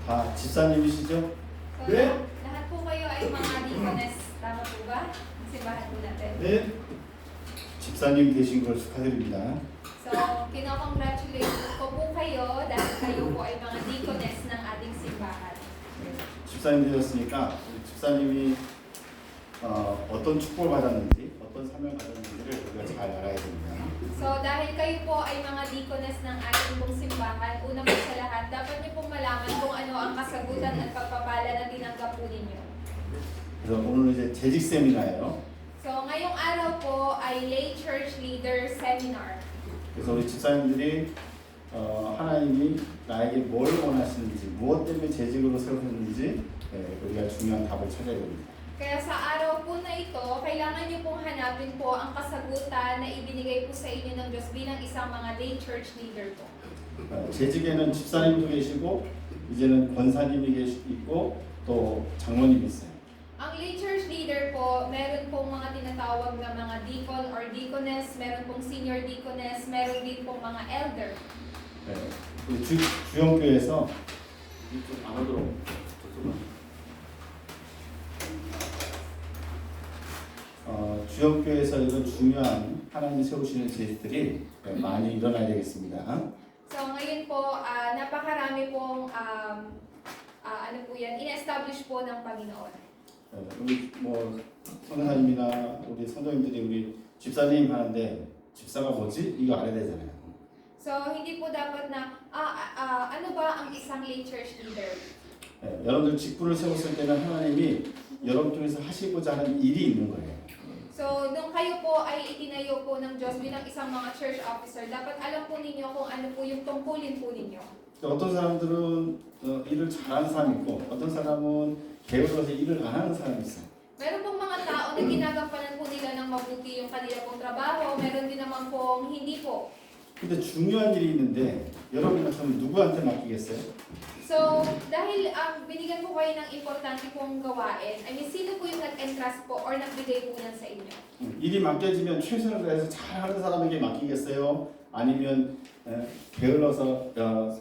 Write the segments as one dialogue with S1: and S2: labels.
S1: 다 집사님이시죠?
S2: So,
S1: 네.
S2: lahat po kayo ay mga deaconess. Tama po ba? Simbahan po natin.
S1: 네. 집사님 되신 걸 축하드립니다.
S2: So, kinocongratulate ko po kayo dahil kayo po ay mga deaconess ng ating simbahan.
S1: 집사님 되셨으니까 우리 집사님이 어떤 축복을 받았는지, 어떤 사명을 받았는지를 우리가 잘 알아야 됩니다.
S2: So, dahil kayo po ay mga deaconess ng ating pong simbahan, una po sa lahat, dapat niyo pong malaman kung ano ang kasagutan at pagpapala na tinanggap po ninyo.
S1: 그래서 오늘 이제 재직 세미나예요.
S2: So, ngayong araw po ay Lay Church Leader Seminar.
S1: 그래서 우리 집사님들이 하나님이 나에게 뭘 원하시는지, 무엇 때문에 재직으로 세우셨는지 우리가 중요한 답을 찾아야 됩니다.
S2: Kaya sa araw po na ito, kailangan niyo pong hanapin po ang kasagutan na ibinigay po sa inyo ng Diyos bilang isang mga lay church leader po.
S1: 재직에는 집사님도 계시고 이제는 권사님이 있고 또 장로님이 있어요.
S2: Ang lay church leader po, meron pong mga tinatawag na mga deacon or deaconess, meron pong senior deaconess, meron din pong mga elder.
S1: 우리 주영교회에서 이쪽 안 오도록 주영교회에서 이런 중요한 하나님 세우시는 제들이 많이 일어나야 되겠습니다.
S2: So ngayon po, napakarami pong ano po yan, in-establish po ng Panginoon.
S1: 우리 뭐 선교사님이나 우리 선교님들이 우리 집사님 하는데 집사가 뭐지? 이거 알아야 되잖아요.
S2: So hindi po dapat na, ano ba ang isang lay church leader?
S1: 여러분들 직분을 세웠을 때는 하나님이 여러분 통해서 하시고자 하는 일이 있는 거예요.
S2: So, nung kayo po ay itinayo po ng Diyos bilang isang mga church officer, dapat alam po ninyo kung ano po yung tungkulin po ninyo.
S1: 어떤 사람들은 일을 잘하는 사람이 있고 어떤 사람은 게을러서 일을 안 하는 사람이 있어요.
S2: Meron pong mga tao na ginagampanan po nila ng mabuti yung kanila pong trabaho, meron din naman pong hindi po.
S1: 근데 중요한 일이 있는데 여러분 같으면 누구한테 맡기겠어요?
S2: So, dahil binigyan po kayo ng importante pong gawain, I mean, sino po yung nag-entrust po or nagbigay po yan sa inyo?
S1: 일이 맡겨지면 최선을 다해서 잘하는 사람에게 맡기겠어요? 아니면 게을러서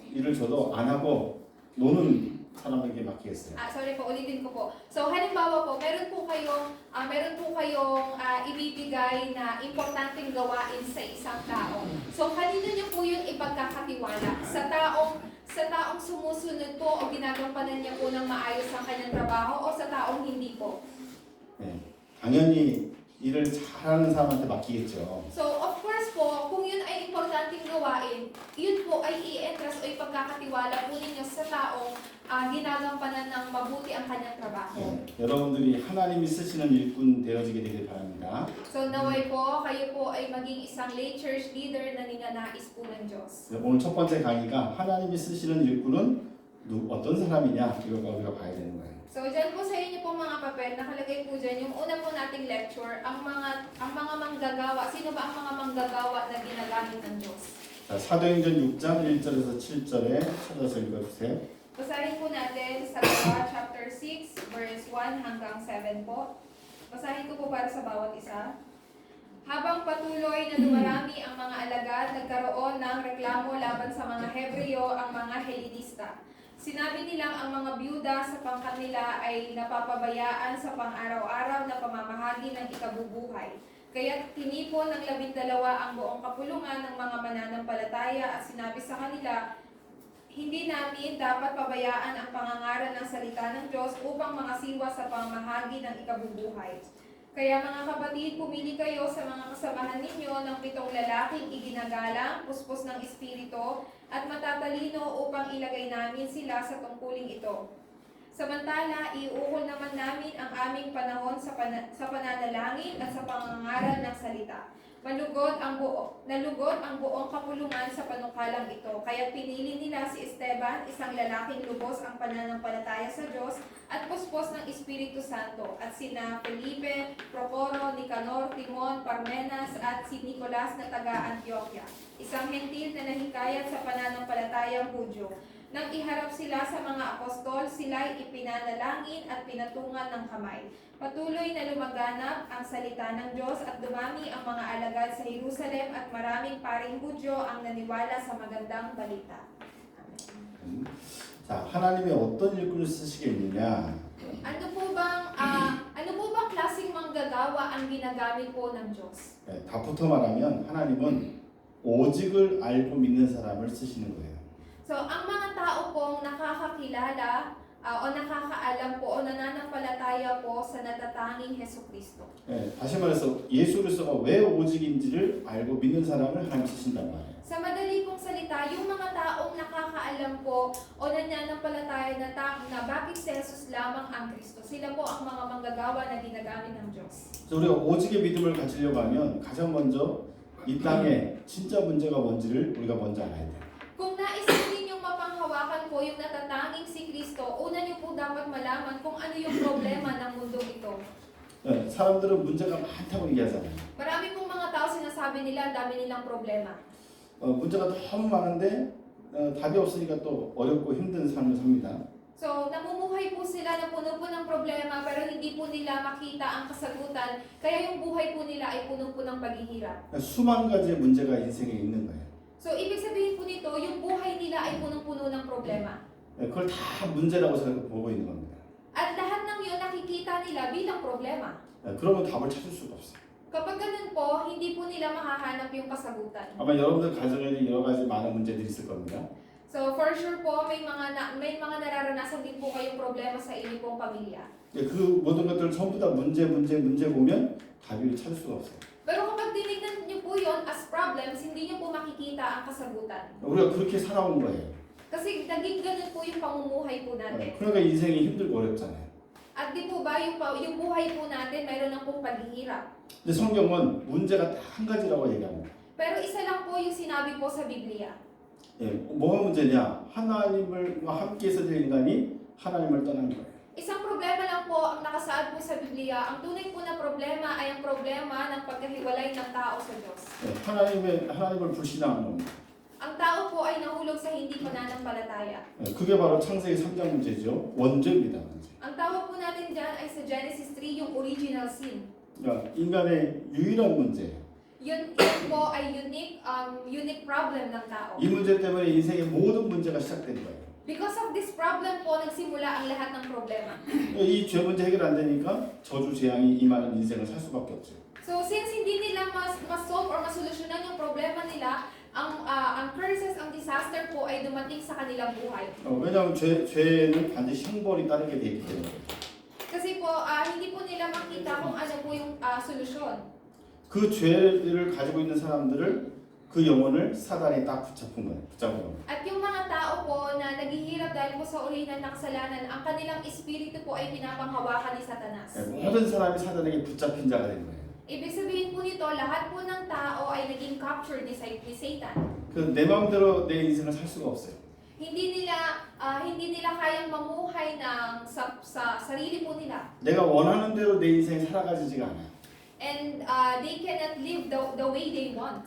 S1: 일을 줘도 안 하고 노는 사람에게 맡기겠어요?
S2: Sorry po, ulitin ko po. So, halimbawa po, meron po kayong ibibigay na importanteng gawain sa isang tao. So, kanino niyo po yun ipagkakatiwala? Sa taong sumusunod po o ginagampanan niya po ng maayos ang kanyang trabaho o sa taong hindi po?
S1: 네, 당연히 일을 잘하는 사람한테 맡기겠죠.
S2: So, of course po, kung yun ay importanteng gawain, yun po ay i-entrust o ipagkakatiwala po ninyo sa taong ginagampanan ng mabuti ang kanyang trabaho.
S1: 여러분들이 하나님이 쓰시는 일꾼 되어지게 되길 바랍니다.
S2: So, naway po, kayo po ay maging isang lay church leader na ninanais po ng Diyos.
S1: 오늘 첫 번째 강의가 하나님이 쓰시는 일꾼은 어떤 사람이냐 이걸 우리가 봐야 되는 거예요.
S2: So, dyan po sa inyo po mga papel, nakalagay po dyan yung una po nating lecture, ang mga manggagawa. Sino ba ang mga manggagawa na ginagamit ng Diyos?
S1: 자, 사도행전 6장 1절에서 7절에 찾아서 읽어주세요.
S2: Basahin po natin sa chapter 6, verse 1 hanggang 7 po. Basahin ko po para sa bawat isa. Habang patuloy na dumarami ang mga alagad, nagkaroon ng reklamo laban sa mga Hebreo ang mga Helenista. Sinabi nilang ang mga byuda sa pangkat nila ay napapabayaan sa pang-araw-araw na pamamahagi ng ikabubuhay. Kaya tinipon ng 12 ang buong kapulungan ng mga mananampalataya at sinabi sa kanila, hindi namin dapat pabayaan ang pangangaral ng salita ng Diyos upang makasiwa sa pamamahagi ng ikabubuhay. Kaya mga kapatid, pumili kayo sa mga kasamahan ninyo ng 7 lalaking iginagalang, puspos ng espiritu, at matatalino upang ilagay namin sila sa tungkuling ito. Samantala, iuukol naman namin ang aming panahon sa pananalangin at sa pangangaral ng salita. Nalugod ang buong kapulungan sa panukalang ito. Kaya pinili nila si Esteban, isang lalaking lubos ang pananampalataya sa Diyos at puspos ng Espiritu Santo, at sina Felipe, Procoro, Nicanor, Timon, Parmenas at si Nicolas na taga Antioquia, isang hentil na nahikayat sa pananampalatayang Hudyo. Nang iharap sila sa mga apostol, sila'y ipinanalangin at pinatungan ng kamay. Patuloy na lumaganap ang salita ng Diyos at dumami ang mga alagad sa Jerusalem at maraming paring Hudyo ang naniwala sa magandang balita. Amen.
S1: 자, 하나님이 어떤 일꾼을 쓰시겠느냐?
S2: Ano po bang klaseng manggagawa ang ginagamit po ng Diyos?
S1: 답부터 말하면 하나님은 오직을 알고 믿는 사람을 쓰시는 거예요.
S2: So, ang mga tao pong nakakakilala o nakakaalam po o nananampalataya po sa natatanging Hesukristo.
S1: 다시 말해서 예수 그리스도가 왜 오직인지를 알고 믿는 사람을 하나님 쓰신단 말이에요.
S2: Sa madali pong salita, yung mga taong nakakaalam po o nananampalataya na bakit si Jesus lamang ang Kristo, sila po ang mga manggagawa na ginagamit ng Diyos.
S1: 그래서 우리가 오직의 믿음을 가지려고 하면 가장 먼저 이 땅에 진짜 문제가 뭔지를 우리가 먼저 알아야 돼요.
S2: Kung nais po ninyong mapanghawakan po yung natatanging si Kristo, una niyo po dapat malaman kung ano yung problema ng mundong ito.
S1: 사람들은 문제가 많다고 얘기하잖아요.
S2: Marami pong mga tao sinasabi nila, ang dami nilang problema.
S1: 문제가 너무 많은데 답이 없으니까 또 어렵고 힘든 삶을 삽니다.
S2: So, namumuhay po sila na puno po ng problema pero hindi po nila makita ang kasagutan. Kaya yung buhay po nila ay puno po ng paghihirap.
S1: 수만 가지의 문제가 인생에 있는 거예요.
S2: So, ibig sabihin po nito, yung buhay nila ay punong-puno ng problema.
S1: 그걸 다 문제라고 보고 있는 겁니다.
S2: At lahat ng yun nakikita nila bilang problema.
S1: 그러면 답을 찾을 수가 없어요.
S2: Kapag ganun po, hindi po nila makahanap yung kasagutan.
S1: 아마 여러분들 가정에는 여러 가지 많은 문제들이 있을 겁니다.
S2: So, for sure po, may mga nararanasan din po kayong problema sa inyong pong pamilya.
S1: 그 모든 것들 전부 다 문제 보면 답을 찾을 수가 없어요.
S2: Pero kapag tinignan niyo po yun as problems, hindi niyo po makikita ang kasagutan.
S1: 우리가 그렇게 살아온 거예요.
S2: Kasi naging ganun po yung pamumuhay po natin.
S1: 그러니까 인생이 힘들고 어렵잖아요.
S2: At di po ba yung buhay po natin mayroon ng pong paghihirap.
S1: 근데 성경은 문제가 딱 한 가지라고 얘기합니다.
S2: Pero isa lang po yung sinabi po sa Biblia.
S1: 뭐가 문제냐? 하나님과 함께해서 된 인간이 하나님을 떠난 거예요.
S2: Isang problema lang po ang nakasaad po sa Biblia. Ang tunay po na problema ay ang problema ng pagkahiwalay ng tao sa Diyos.
S1: 하나님을 불신하는 겁니다.
S2: Ang tao po ay nahulog sa hindi pananampalataya.
S1: 그게 바로 창세기 3장 문제죠. 원죄입니다. 문제.
S2: Ang tawag po natin dyan ay sa Genesis 3 yung original sin.
S1: 인간의 유일한 문제예요.
S2: Yun po ay unique problem ng tao.
S1: 이 문제 때문에 인생의 모든 문제가 시작된 거예요.
S2: Because of this problem po nagsimula ang lahat ng problema.
S1: 이 죄 문제 해결 안 되니까 저주 재앙이 임하는 인생을 살 수밖에 없죠.
S2: So since hindi nila mas-solve or masolusyonan yung problema nila, ang curses, ang disaster po ay dumating sa kanilang buhay.
S1: 왜냐하면 죄는 반드시 형벌이 따르게 돼 있기 때문에.
S2: Kasi po hindi po nila makita kung ano po yung solusyon.
S1: 그 죄를 가지고 있는 사람들을 그 영혼을 사단이 딱 붙잡은 거예요.
S2: At yung mga tao po na naghihirap dahil po sa orihinal na kasalanan, ang kanilang espiritu po ay pinapanghawakan ni Satanas.
S1: 모든 사람이 사단에게 붙잡힌 자가 된 거예요.
S2: Ibig sabihin po nito, lahat po ng tao ay naging captured ni Satan.
S1: 내 마음대로 내 인생을 살 수가 없어요.
S2: Hindi nila kayang mamuhay sa sarili po nila.
S1: 내가 원하는 대로 내 인생이 살아가지지가 않아요.
S2: And they cannot live the way they want.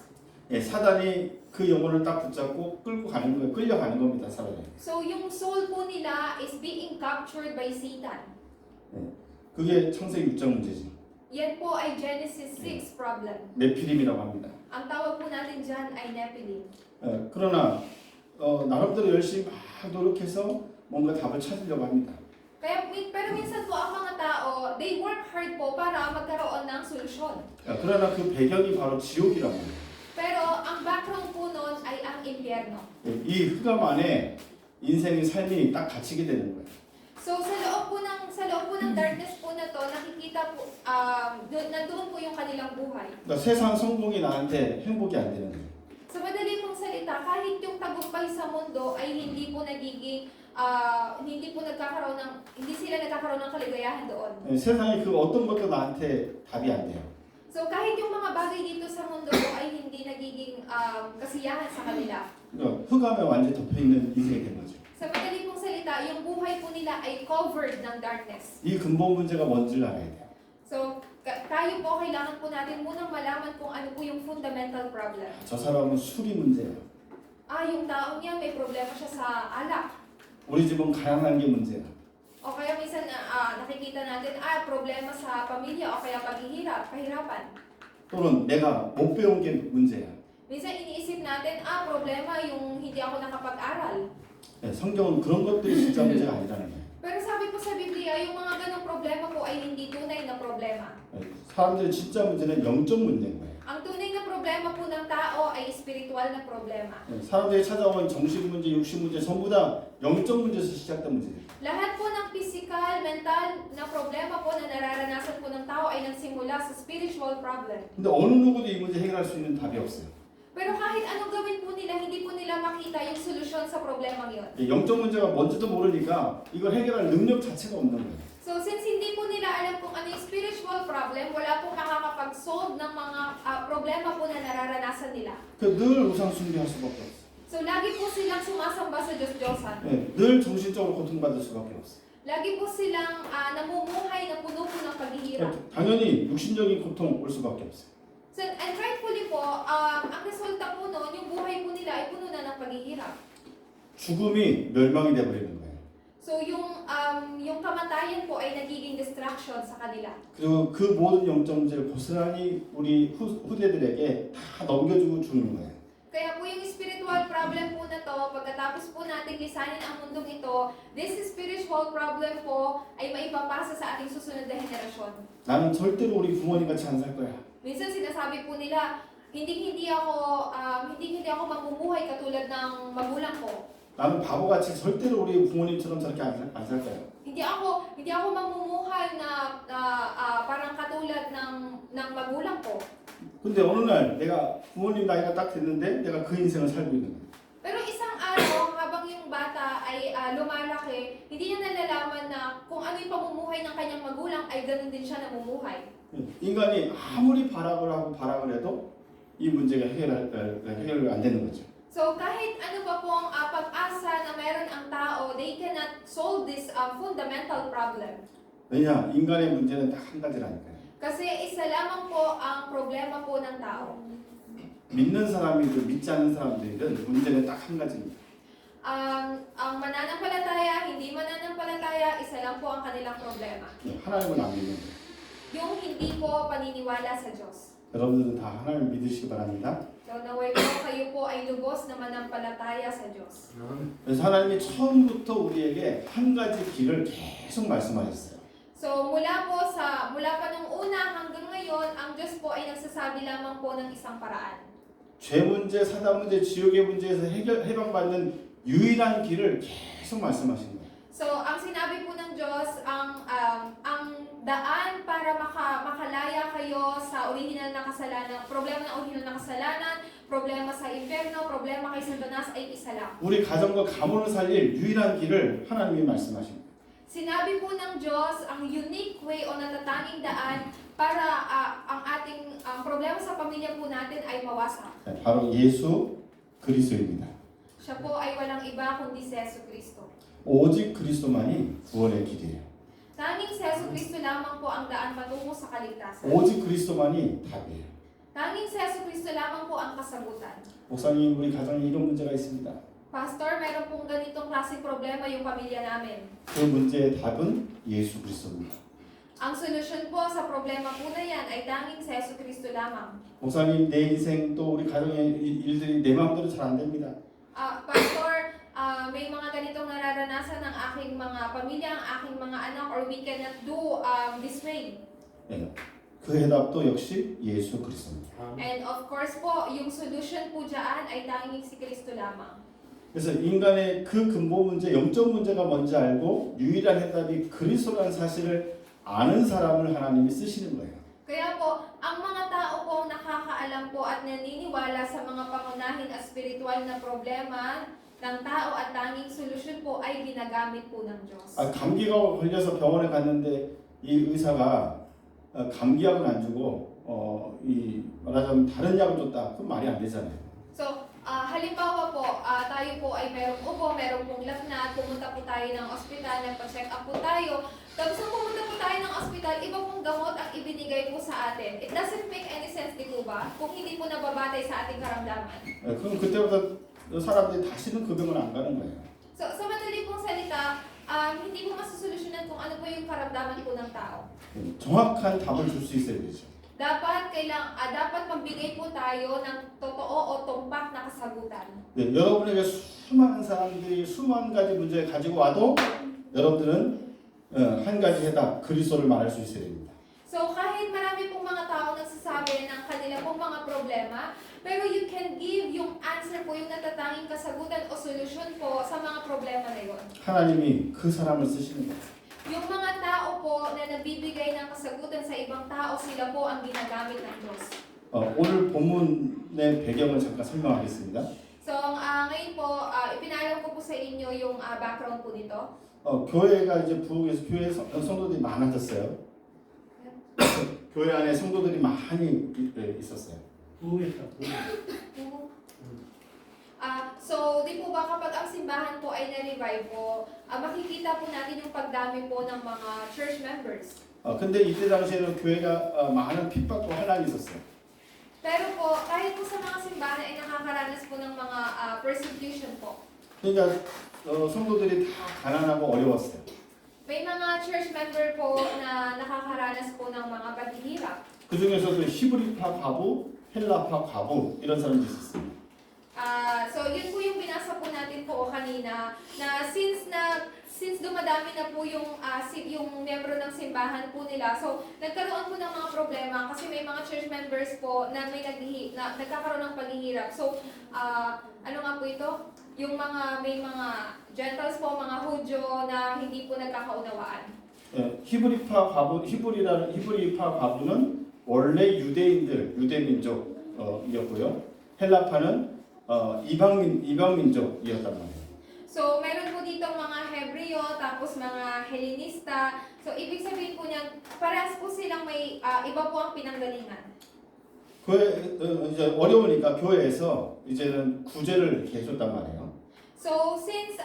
S1: 사단이 그 영혼을 딱 붙잡고 끌고 가는 거예요. 끌려가는 겁니다, 사단이.
S2: So yung soul po nila is being captured by Satan.
S1: 그게 창세기 6장 문제지.
S2: Yan po ay Genesis 6 problem.
S1: 네피림이라고 합니다.
S2: Ang tawag po natin dyan ay Nephilim.
S1: 그러나 나름대로 열심히 막 노력해서 뭔가 답을 찾으려고 합니다.
S2: Pero minsan po ang mga tao, they work hard po para magkaroon ng solusyon.
S1: 그러나 그 배경이 바로 지옥이란 말이에요.
S2: Pero ang background po nun ay ang impyerno.
S1: 이 흑암 안에 인생의 삶이 딱 갇히게 되는 거예요.
S2: So sa loob po ng darkness po na to, nakikita po, nandoon po yung kanilang buhay.
S1: 그러니까 세상 성공이 나한테 행복이 안 되는 거예요.
S2: Sa madali pong salita, kahit yung tagumpay sa mundo ay hindi sila nagkakaroon ng kaligayahan doon.
S1: 세상에 그 어떤 것도 나한테 답이 안 돼요.
S2: So kahit yung mga bagay dito sa mundo po ay hindi nagiging kasiyahan sa kanila.
S1: 그러니까 흑암에 완전히 덮여 있는 인생이 된 거죠.
S2: Sa madali pong salita, yung buhay po nila ay covered ng darkness.
S1: 이 근본 문제가 뭔지를 알아야 돼요.
S2: So tayo po, kailangan po natin munang malaman kung ano po yung fundamental problem.
S1: 저 사람은 술이 문제예요.
S2: Yung taong yan may problema siya sa alak.
S1: 우리 집은 가난한 게 문제야.
S2: O kaya minsan nakikita natin, problema sa pamilya o kaya kahirapan.
S1: 또는 내가 못 배운 게 문제야.
S2: Minsan iniisip natin, problema yung hindi ako nakapag-aral.
S1: 네, 성경은 그런 것들이 진짜 문제가 아니라는 거예요.
S2: Pero sabi po sa Biblia, yung mga ganong problema po ay hindi tunay na problema.
S1: 네, 사람들의 진짜 문제는 영적 문제인 거예요.
S2: Ang tunay na problema po ng tao ay espiritual na problema.
S1: 네, 사람들이 찾아온 정신 문제, 육신 문제 전부 다 영적 문제에서 시작된 문제예요.
S2: Lahat po ng physical, mental na problema po na nararanasan po ng tao ay nagsimula sa spiritual problem.
S1: 근데 어느 누구도 이 문제 해결할 수 있는 답이 없어요.
S2: Pero kahit anong gawin po nila, hindi po nila makita yung solusyon sa problemang yun.
S1: 영적 문제가 뭔지도 모르니까 이걸 해결할 능력 자체가 없는 거예요.
S2: So since hindi po nila alam kung ano yung spiritual problem, wala po makakapag-solve ng mga problema po na nararanasan nila.
S1: 늘 우상 숭배할 수밖에 없어요.
S2: So lagi po silang sumasamba sa Diyos-Diyosan.
S1: 네, 늘 정신적으로 고통받을 수밖에 없어요.
S2: Lagi po silang namumuhay na puno po ng paghihirap.
S1: 당연히 육신적인 고통 올 수밖에 없어요.
S2: So, and rightfully po, ang resulta po noon, yung buhay po nila ay puno na ng paghihirap.
S1: 죽음이 멸망이 돼버리는 거예요.
S2: So, yung kamatayan po ay nagiging distraction sa kanila.
S1: 그리고 그 모든 영적 문제를 고스란히 우리 후대들에게 다 넘겨주고 죽는 거예요.
S2: Kaya po yung spiritual problem po na to, pagkatapos po nating lisanin ang mundong ito, this spiritual problem po ay maipapasa sa ating susunod na henerasyon.
S1: 나는 절대로 우리 부모님 같이 안 살 거야.
S2: Minsan sinasabi po nila, hindi ako mamumuhay katulad ng magulang ko.
S1: 나는 바보같이 절대로 우리 부모님처럼 저렇게 안 살 거야.
S2: Hindi ako mamumuhay na parang katulad ng magulang ko.
S1: 근데 어느 날 내가 부모님 나이가 딱 됐는데 내가 그 인생을 살고 있는 거야.
S2: Pero isang araw, habang yung bata ay lumalaki, hindi niya nalalaman na kung ano yung pamumuhay ng kanyang magulang ay ganun din siya namumuhay.
S1: 인간이 아무리 발악을 하고 발악을 해도 이 문제가 해결이 안 되는 거죠.
S2: So kahit ano pa po ang pag-asa na meron ang tao, they cannot solve this fundamental problem.
S1: 왜냐? 인간의 문제는 딱 한 가지라니까요.
S2: Kasi isa lamang po ang problema po ng tao.
S1: 믿는 사람이든 믿지 않는 사람들이든 문제는 딱 한 가지입니다.
S2: Ang mananampalataya, hindi mananampalataya, isa lang po ang kanilang problema.
S1: 하나님을 안 믿는 거예요.
S2: Yung hindi po paniniwala sa Diyos.
S1: 여러분들은 다 하나님을 믿으시기 바랍니다.
S2: So naway po kayo po ay lubos na manampalataya sa Diyos.
S1: 그래서 하나님이 처음부터 우리에게 한 가지 길을 계속 말씀하셨어요.
S2: So mula pa nung una hanggang ngayon, ang Diyos po ay nagsasabi lamang po ng isang paraan.
S1: 죄 문제, 사단 문제, 지옥의 문제에서 해방받는 유일한 길을 계속 말씀하신 거예요.
S2: So ang sinabi po ng Diyos, ang daan para makalaya kayo sa original na kasalanan, problema ng original na kasalanan, problema sa impyerno, problema kay Satanas ay isa lang.
S1: 우리 가정과 가문을 살릴 유일한 길을 하나님이 말씀하십니다.
S2: Sinabi po ng Diyos ang unique way o natatanging daan para ang ating problema sa pamilya po natin ay mawasak.
S1: 바로 예수 그리스도입니다.
S2: Siya po ay walang iba kundi si Jesucristo.
S1: 오직 그리스도만이 구원의 길이에요.
S2: Tanging si Jesucristo lamang po ang daan patungo sa kaligtasan.
S1: 오직 그리스도만이 답이에요.
S2: Tanging si Jesucristo lamang po ang kasagutan.
S1: 목사님, 우리 가정에 이런 문제가 있습니다.
S2: Pastor, meron pong ganitong klaseng problema yung pamilya namin.
S1: 그 문제의 답은 예수 그리스도입니다.
S2: Ang solusyon po sa problema po na yan ay tanging si Jesucristo lamang.
S1: 목사님, 내 인생 또 우리 가정의 일들이 내 마음대로 잘 안 됩니다.
S2: Pastor, may mga ganitong nararanasan ng aking mga pamilya, ang aking mga anak, or we cannot do this way.
S1: 네. 그 해답도 역시 예수 그리스도입니다.
S2: And of course po, yung solution po dyan ay tanging si Kristo lamang.
S1: 그래서 인간의 그 근본 문제, 영적 문제가 뭔지 알고 유일한 해답이 그리스도라는 사실을 아는 사람을 하나님이 쓰시는 거예요.
S2: Kaya po, ang mga tao po nakakaalam po at naniniwala sa mga pangunahin at spiritual na problema ng tao at tanging solusyon po ay ginagamit po ng Diyos.
S1: 감기가 걸려서 병원에 갔는데 이 의사가 감기약을 안 주고 말하자면 다른 약을 줬다. 그건 말이 안 되잖아요.
S2: So, halimbawa po, tayo po ay merong ubo, merong pong lagnat, pumunta po tayo ng ospital, nagpa-check up po tayo. Tapos nung pumunta po tayo ng ospital, iba pong gamot ang ibinigay po sa atin. It doesn't make any sense, di po ba? Kung hindi po nababatay sa ating karamdaman.
S1: 그럼 그때부터 사람들이 다시는 그 병원 안 가는 거예요.
S2: So, sa madali pong salita, hindi po masusolusyonan kung ano po yung karamdaman po ng tao.
S1: 정확한 답을 줄 수 있어야 되죠.
S2: Dapat magbigay po tayo ng totoo o tumpak na kasagutan.
S1: 네, 여러분에게 수많은 사람들이 수만 가지 문제를 가지고 와도 여러분들은 한 가지 해다 그리스도를 말할 수 있어야 됩니다.
S2: So kahit marami pong mga tao nagsasabi ng kanila pong mga problema, pero you can give yung answer po, yung natatanging kasagutan o solusyon po sa mga problema na yun.
S1: 하나님이 그 사람을 쓰시는 거예요.
S2: Yung mga tao po na nagbibigay ng kasagutan sa ibang tao, sila po ang ginagamit ng Diyos.
S1: 오늘 본문의 배경을 잠깐 설명하겠습니다.
S2: So ngayon po, ipinalam ko po sa inyo yung background po nito.
S1: 교회가 이제 부흥해서 교회 성도들이 많아졌어요. 교회 안에 성도들이 많이 있었어요.
S3: 부흥했다.
S2: So, di po ba kapag ang simbahan po ay na-revive po, makikita po natin yung pagdami po ng mga church members.
S1: 근데 이때 당시에는 교회가 많은 핍박과 환란이 있었어요.
S2: Pero po, kahit po sa mga simbahan ay nakakaranas po ng mga persecution po.
S1: 그러니까 성도들이 다 가난하고 어려웠어요.
S2: May mga church member po na nakakaranas po ng mga paghihirap.
S1: 그 중에서도 히브리파 과부, 헬라파 과부 이런 사람도 있었어요.
S2: So, yun po yung binasa po natin po kanina na since dumadami na po yung miyembro ng simbahan po nila, so nagkaroon po ng mga problema kasi may mga church members po na nagkakaroon ng paghihirap. So, ano nga po ito? Yung may mga Gentiles po, mga Hudyo na hindi po nagkakaunawaan.
S1: 히브리파 과부는 원래 유대 민족이었고요. 헬라파는 이방 민족이었단 말이에요.
S2: So, meron po dito mga Hebreo, tapos mga Hellenista. So, ibig sabihin po niyan, parehas po silang may iba po ang pinanggalingan.
S1: 이제 어려우니까 교회에서 이제는 구제를 이렇게 해줬단 말이에요.
S2: So, since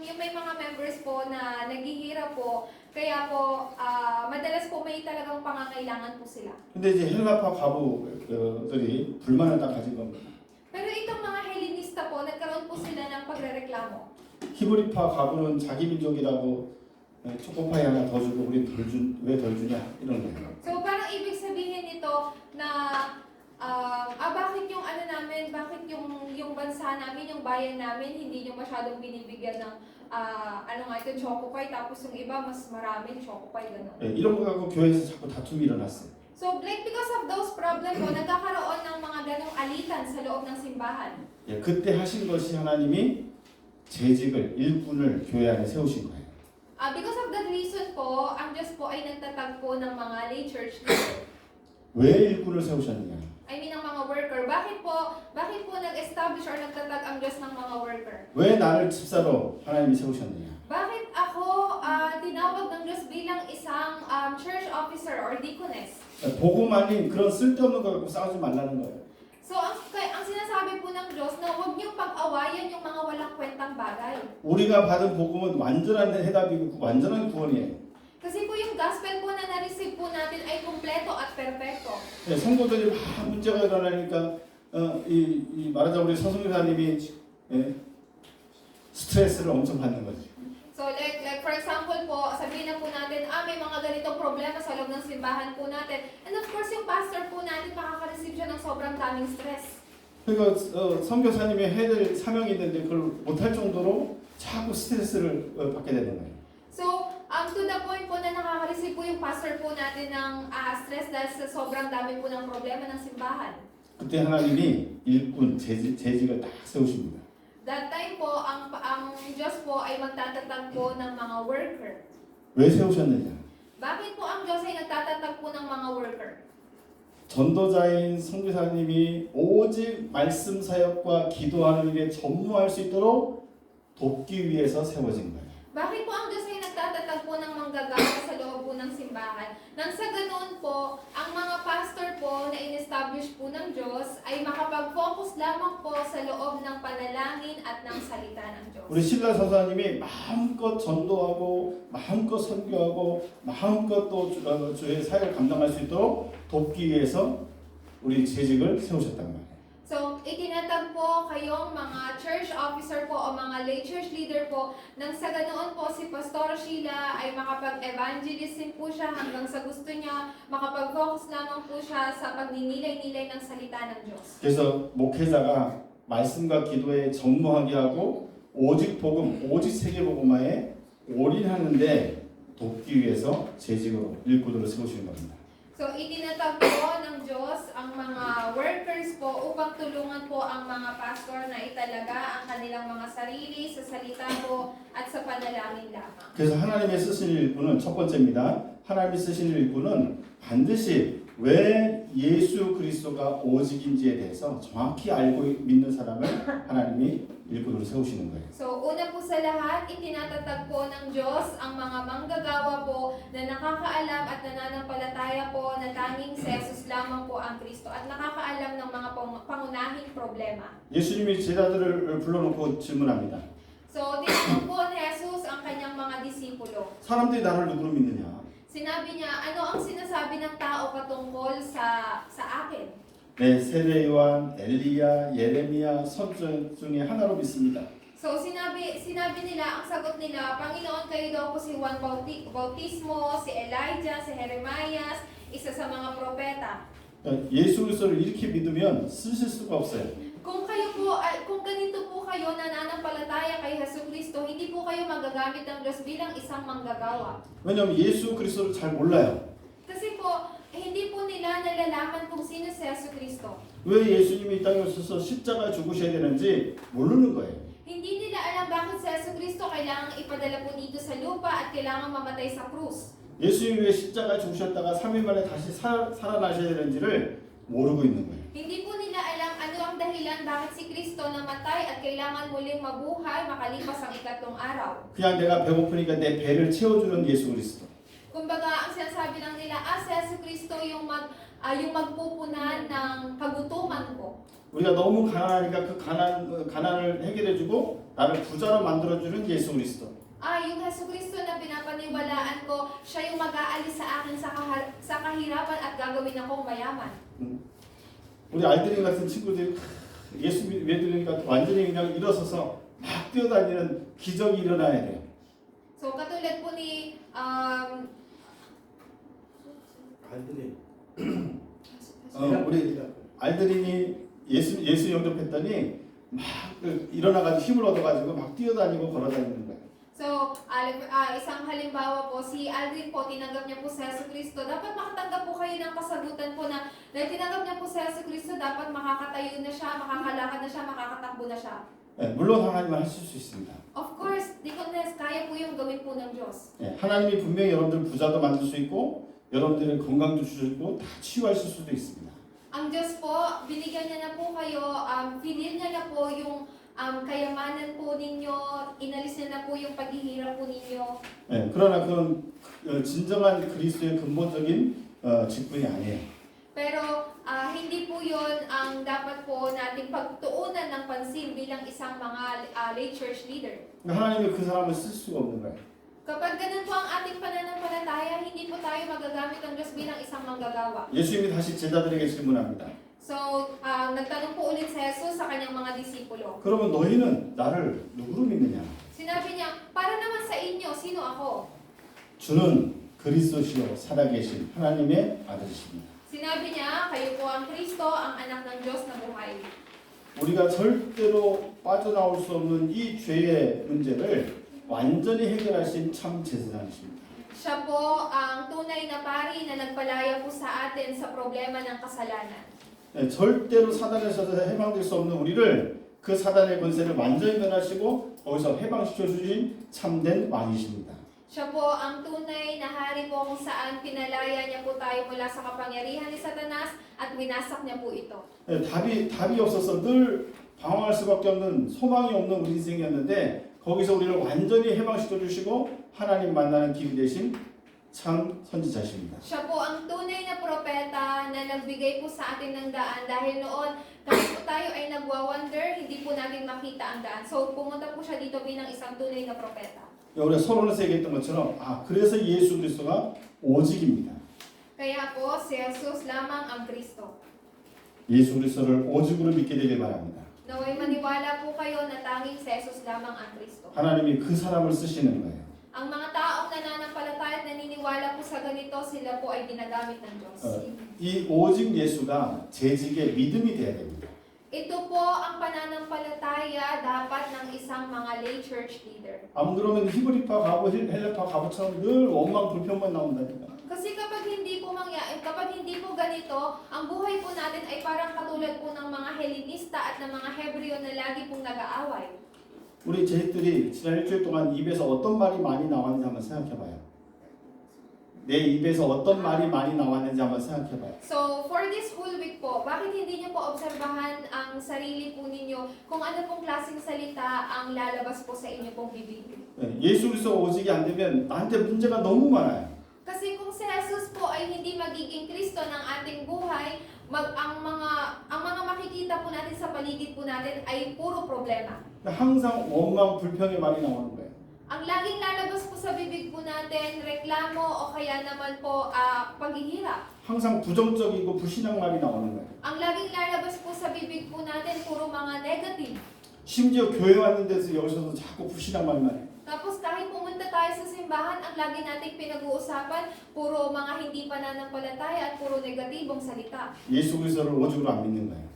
S2: yung may mga members po na naghihirap po, kaya po madalas po may talagang pangangailangan po sila.
S1: 근데 이제 헬라파 과부들이 불만을 딱 가진 겁니다.
S2: Pero itong mga Hellenista po, nagkaroon po sila ng pagrereklamo.
S1: 히브리파 과부는 자기 민족이라고 초코파이 하나 더 주고 우리 왜 덜 주냐 이런 거예요.
S2: So, parang ibig sabihin nito na bakit yung bakit yung bansa namin, yung bayan namin, hindi nyo masyadong binibigyan ng choco pie, tapos yung iba mas maraming choco pie, gano'n.
S1: 이런 거 갖고 교회에서 자꾸 다툼이 일어났어요.
S2: So, like because of those problems po, nagkakaroon ng mga ganong alitan sa loob ng simbahan.
S1: 그때 하신 것이 하나님이 재직을 일꾼을 교회 안에 세우신 거예요.
S2: Because of that reason po, ang Diyos po ay nagtatag po ng mga lay church leader.
S1: 왜 일꾼을 세우셨느냐?
S2: I mean, ng mga worker. Bakit po nag-establish or nagtatag ang Diyos ng mga worker?
S1: 왜 나를 집사로 하나님이 세우셨느냐?
S2: Bakit ako tinawag ng Diyos bilang isang church officer or deaconess?
S1: 복음 아닌 그런 쓸데없는 거 갖고 싸우지 말라는 거예요.
S2: So, ang sinasabi po ng Diyos na huwag niyong pag-awayan yung mga walang kwentang bagay.
S1: 우리가 받은 복음은 완전한 해답이고 완전한 구원이에요.
S2: Kasi po yung gospel po na na-receive po natin ay kumpleto at perfecto.
S1: 성도들이 막 문제가 일어나니까 말하자면 우리 서성교사님이 스트레스를 엄청 받는 거죠.
S2: So like for example po, sabihin na po natin, may mga ganitong problema sa loob ng simbahan po natin. And of course, yung pastor po natin makaka-receive siya ng sobrang daming stress.
S1: 그러니까 선교사님이 해야 될 사명이 있는데 그걸 못할 정도로 자꾸 스트레스를 받게 되는 거예요.
S2: So, to the point po na nakaka-receive po yung pastor po natin ng stress dahil sa sobrang dami po ng problema ng simbahan.
S1: 그때 하나님이 일꾼 재직을 딱 세우십니다.
S2: That time po, ang Diyos po ay magtatatag po ng mga worker.
S1: 왜 세우셨느냐?
S2: Bakit po ang Diyos ay nagtatatag po ng mga worker?
S1: 전도자인 선교사님이 오직 말씀 사역과 기도하는 일에 전무할 수 있도록 돕기 위해서 세워진 거예요.
S2: Bakit po ang Diyos ay nagtatatag po ng manggagawa sa loob po ng simbahan? Nang sa ganoon po, ang mga pastor po na in-establish po ng Diyos ay makapag-focus lamang po sa loob ng panalangin at ng salita ng Diyos.
S1: 우리 신라 선사님이 마음껏 전도하고 마음껏 선교하고 마음껏 또 주의 사역을 감당할 수 있도록 돕기 위해서 우리 재직을 세우셨단 말이에요.
S2: So, itinatag po kayong mga church officer po o mga lay church leader po nang sa ganoon po si Pastor Sheila ay makapag-evangelism po siya hanggang sa gusto niya, makapag-focus lamang po siya sa pagninilay-nilay ng salita ng Diyos.
S1: 그래서 목회자가 말씀과 기도에 전무하게 하고 오직 복음, 오직 세계복음화에 올인하는데 돕기 위해서 재직으로 일꾼으로 세우시는 겁니다.
S2: So, itinatag po ng Diyos ang mga workers po upang tulungan po ang mga pastor na italaga ang kanilang mga sarili sa salita po at sa panalangin lamang.
S1: 그래서 하나님의 쓰신 일꾼은 첫 번째입니다. 하나님이 쓰신 일꾼은 반드시 왜 예수 그리스도가 오직인지에 대해서 정확히 알고 믿는 사람을 하나님이 일꾼으로 세우시는 거예요.
S2: So, una po sa lahat, itinatatag po ng Diyos ang mga manggagawa po na nakakaalam at nananampalataya po na tanging si Jesus lamang po ang Kristo at nakakaalam ng mga pangunahing problema.
S1: 예수님이 제자들을 불러놓고 질문합니다.
S2: So, tinanong po ni Jesus ang kanyang mga disipulo.
S1: 사람들이 나를 누구로 믿느냐?
S2: Sinabi niya, ano ang sinasabi ng tao patungkol sa akin?
S1: 네, 세례 요한, 엘리야, 예레미야, 선지 중에 하나로 믿습니다.
S2: So, sinabi nila, ang sagot nila, Panginoon, kayo daw po si Juan Bautismo, si Elijah, si Jeremias, isa sa mga propeta.
S1: 예수 그리스도를 이렇게 믿으면 쓰실 수가 없어요.
S2: Kung ganito po kayo nananampalataya kay Jesucristo, hindi po kayo magagamit ng Diyos bilang isang manggagawa.
S1: 왜냐하면 예수 그리스도를 잘 몰라요.
S2: Kasi po, hindi po nila nalalaman kung sino si Jesucristo.
S1: 왜 예수님이 이 땅에 오셔서 십자가에 죽으셔야 되는지 모르는 거예요.
S2: Hindi nila alam bakit si Jesucristo kailangang ipadala po dito sa lupa at kailangang mamatay sa krus.
S1: 예수님이 왜 십자가에 죽으셨다가 3일 만에 다시 살아나셔야 되는지를 모르고 있는 거예요.
S2: Hindi po nila alam ano ang dahilan bakit si Kristo namatay at kailangan muling mabuhay makalipas ang ikatlong araw.
S1: 그냥 내가 배고프니까 내 배를 채워주는 예수 그리스도.
S2: Kumbaga, ang sinasabi lang nila, si Jesucristo yung magpupunan ng kagutuman ko.
S1: 우리가 너무 가난하니까 그 가난을 해결해주고 나를 부자로 만들어주는 예수 그리스도.
S2: Yung Jesucristo na pinapaniwalaan ko, siya yung mag-aalis sa akin sa kahirapan at gagawin akong mayaman.
S1: 우리 알드린 같은 친구들이 예수 믿으니까 완전히 그냥 일어서서 막 뛰어다니는 기적이 일어나야 돼요.
S2: So, katulad po ni
S3: 알드린.
S1: 우리 알드린이 예수 영접했더니 막 일어나가지고 힘을 얻어가지고 막 뛰어다니고 걸어다니는 거예요.
S2: So, isang halimbawa po, si Aldrin po, tinanggap niya po sa Jesucristo. Dapat makatanggap po kayo ng kasagutan po na dahil tinanggap niya po sa Jesucristo, dapat makakatayo na siya, makakalakad na siya, makakatakbo na siya.
S1: 네, 물론 하나님은 하실 수 있습니다.
S2: Of course, Deaconess, kaya po yung gawin po ng Diyos.
S1: 네, 하나님이 분명히 여러분들 부자도 만들 수 있고 여러분들의 건강도 주시고 다 치유하실 수도 있습니다.
S2: Ang Diyos po, binigyan niya na po kayo, pinil niya na po yung kayamanan po ninyo, inalis niya na po yung paghihirap po ninyo.
S1: 네, 그러나 그건 진정한 그리스도의 근본적인 직분이 아니에요.
S2: Pero hindi po yon ang dapat po nating pagtuunan ng pansin bilang isang mga lay church leader.
S1: 하나님이 그 사람을 쓸 수가 없는 거예요.
S2: Kapag ganun po ang ating pananampalataya, hindi po tayo magagamit ng Diyos bilang isang manggagawa.
S1: 예수님이 다시 제자들에게 질문합니다.
S2: So, nagtanong po ulit si Jesus sa kanyang mga disipulo.
S1: 그러면 너희는 나를 누구로 믿느냐?
S2: Sinabi niya, para naman sa inyo, sino ako?
S1: 주는 그리스도시요 살아계신 하나님의 아들이십니다.
S2: Sinabi niya, kayo po ang Kristo, ang anak ng Diyos na buhay.
S1: 우리가 절대로 빠져나올 수 없는 이 죄의 문제를 완전히 해결하신 참 제사장이십니다.
S2: Siya po ang tunay na pari na nagpalaya po sa atin sa problema ng kasalanan.
S1: 네, 절대로 사단에서 해방될 수 없는 우리를 그 사단의 권세를 완전히 변하시고 거기서 해방시켜 주신 참된 왕이십니다.
S2: Siya po ang tunay na hari po kung saan pinalaya niya po tayo mula sa kapangyarihan ni Satanas at winasak niya po ito.
S1: 네, 답이 없어서 늘 방황할 수밖에 없는 소망이 없는 우리 인생이었는데 거기서 우리를 완전히 해방시켜 주시고 하나님 만나는 길이 되신 참 선지자십니다.
S2: Siya po ang tunay na propeta na nagbigay po sa atin ng daan dahil noon kahit po tayo ay nagwa-wonder, hindi po natin makita ang daan. So pumunta po siya dito bilang isang tunay na propeta.
S1: 우리가 서론에서 얘기했던 것처럼 그래서 예수 그리스도가 오직입니다.
S2: Kaya po si Jesus lamang ang Kristo.
S1: 예수 그리스도를 오직으로 믿게 되길 바랍니다.
S2: Naway maniwala po kayo na tanging si Jesus lamang ang Kristo.
S1: 하나님이 그 사람을 쓰시는 거예요.
S2: Ang mga taong nananampalataya at naniniwala po sa ganito, sila po ay ginagamit ng Diyos.
S1: 이 오직 예수가 재직의 믿음이 돼야 됩니다.
S2: Ito po ang pananampalataya dapat ng isang mga lay church leader.
S1: 안 그러면 히브리파 가고 헬레파 가고처럼 늘 원망 불평만 나온다니까.
S2: Kasi kapag hindi po ganito, ang buhay po natin ay parang katulad po ng mga Helenista at ng mga Hebreo na lagi pong nag-aaway.
S1: 우리 제자들이 지난 일주일 동안 입에서 어떤 말이 많이 나왔는지 한번 생각해봐요. 내 입에서 어떤 말이 많이 나왔는지 한번 생각해봐요.
S2: So, for this whole week po, bakit hindi niyo po obserbahan ang sarili po ninyo kung ano pong klaseng salita ang lalabas po sa inyo pong bibig?
S1: 예수 그리스도 오직이 안 되면 나한테 문제가 너무 많아요.
S2: Kasi kung si Jesus po ay hindi magiging Kristo ng ating buhay, ang mga makikita po natin sa paligid po natin ay puro problema.
S1: 항상 원망 불평의 말이 나오는 거예요.
S2: Ang laging lalabas po sa bibig po natin, reklamo o kaya naman po paghihirap.
S1: 항상 부정적이고 불신앙 말이 나오는 거예요.
S2: Ang laging lalabas po sa bibig po natin, puro mga negative.
S1: 심지어 교회 왔는 데서 여기서도 자꾸 불신앙 말만 해요.
S2: Tapos kahit pumunta tayo sa simbahan, ang lagi nating pinag-uusapan, puro mga hindi pananampalataya at puro negatibong salita.
S1: 예수 그리스도를 오직으로 안 믿는 거예요.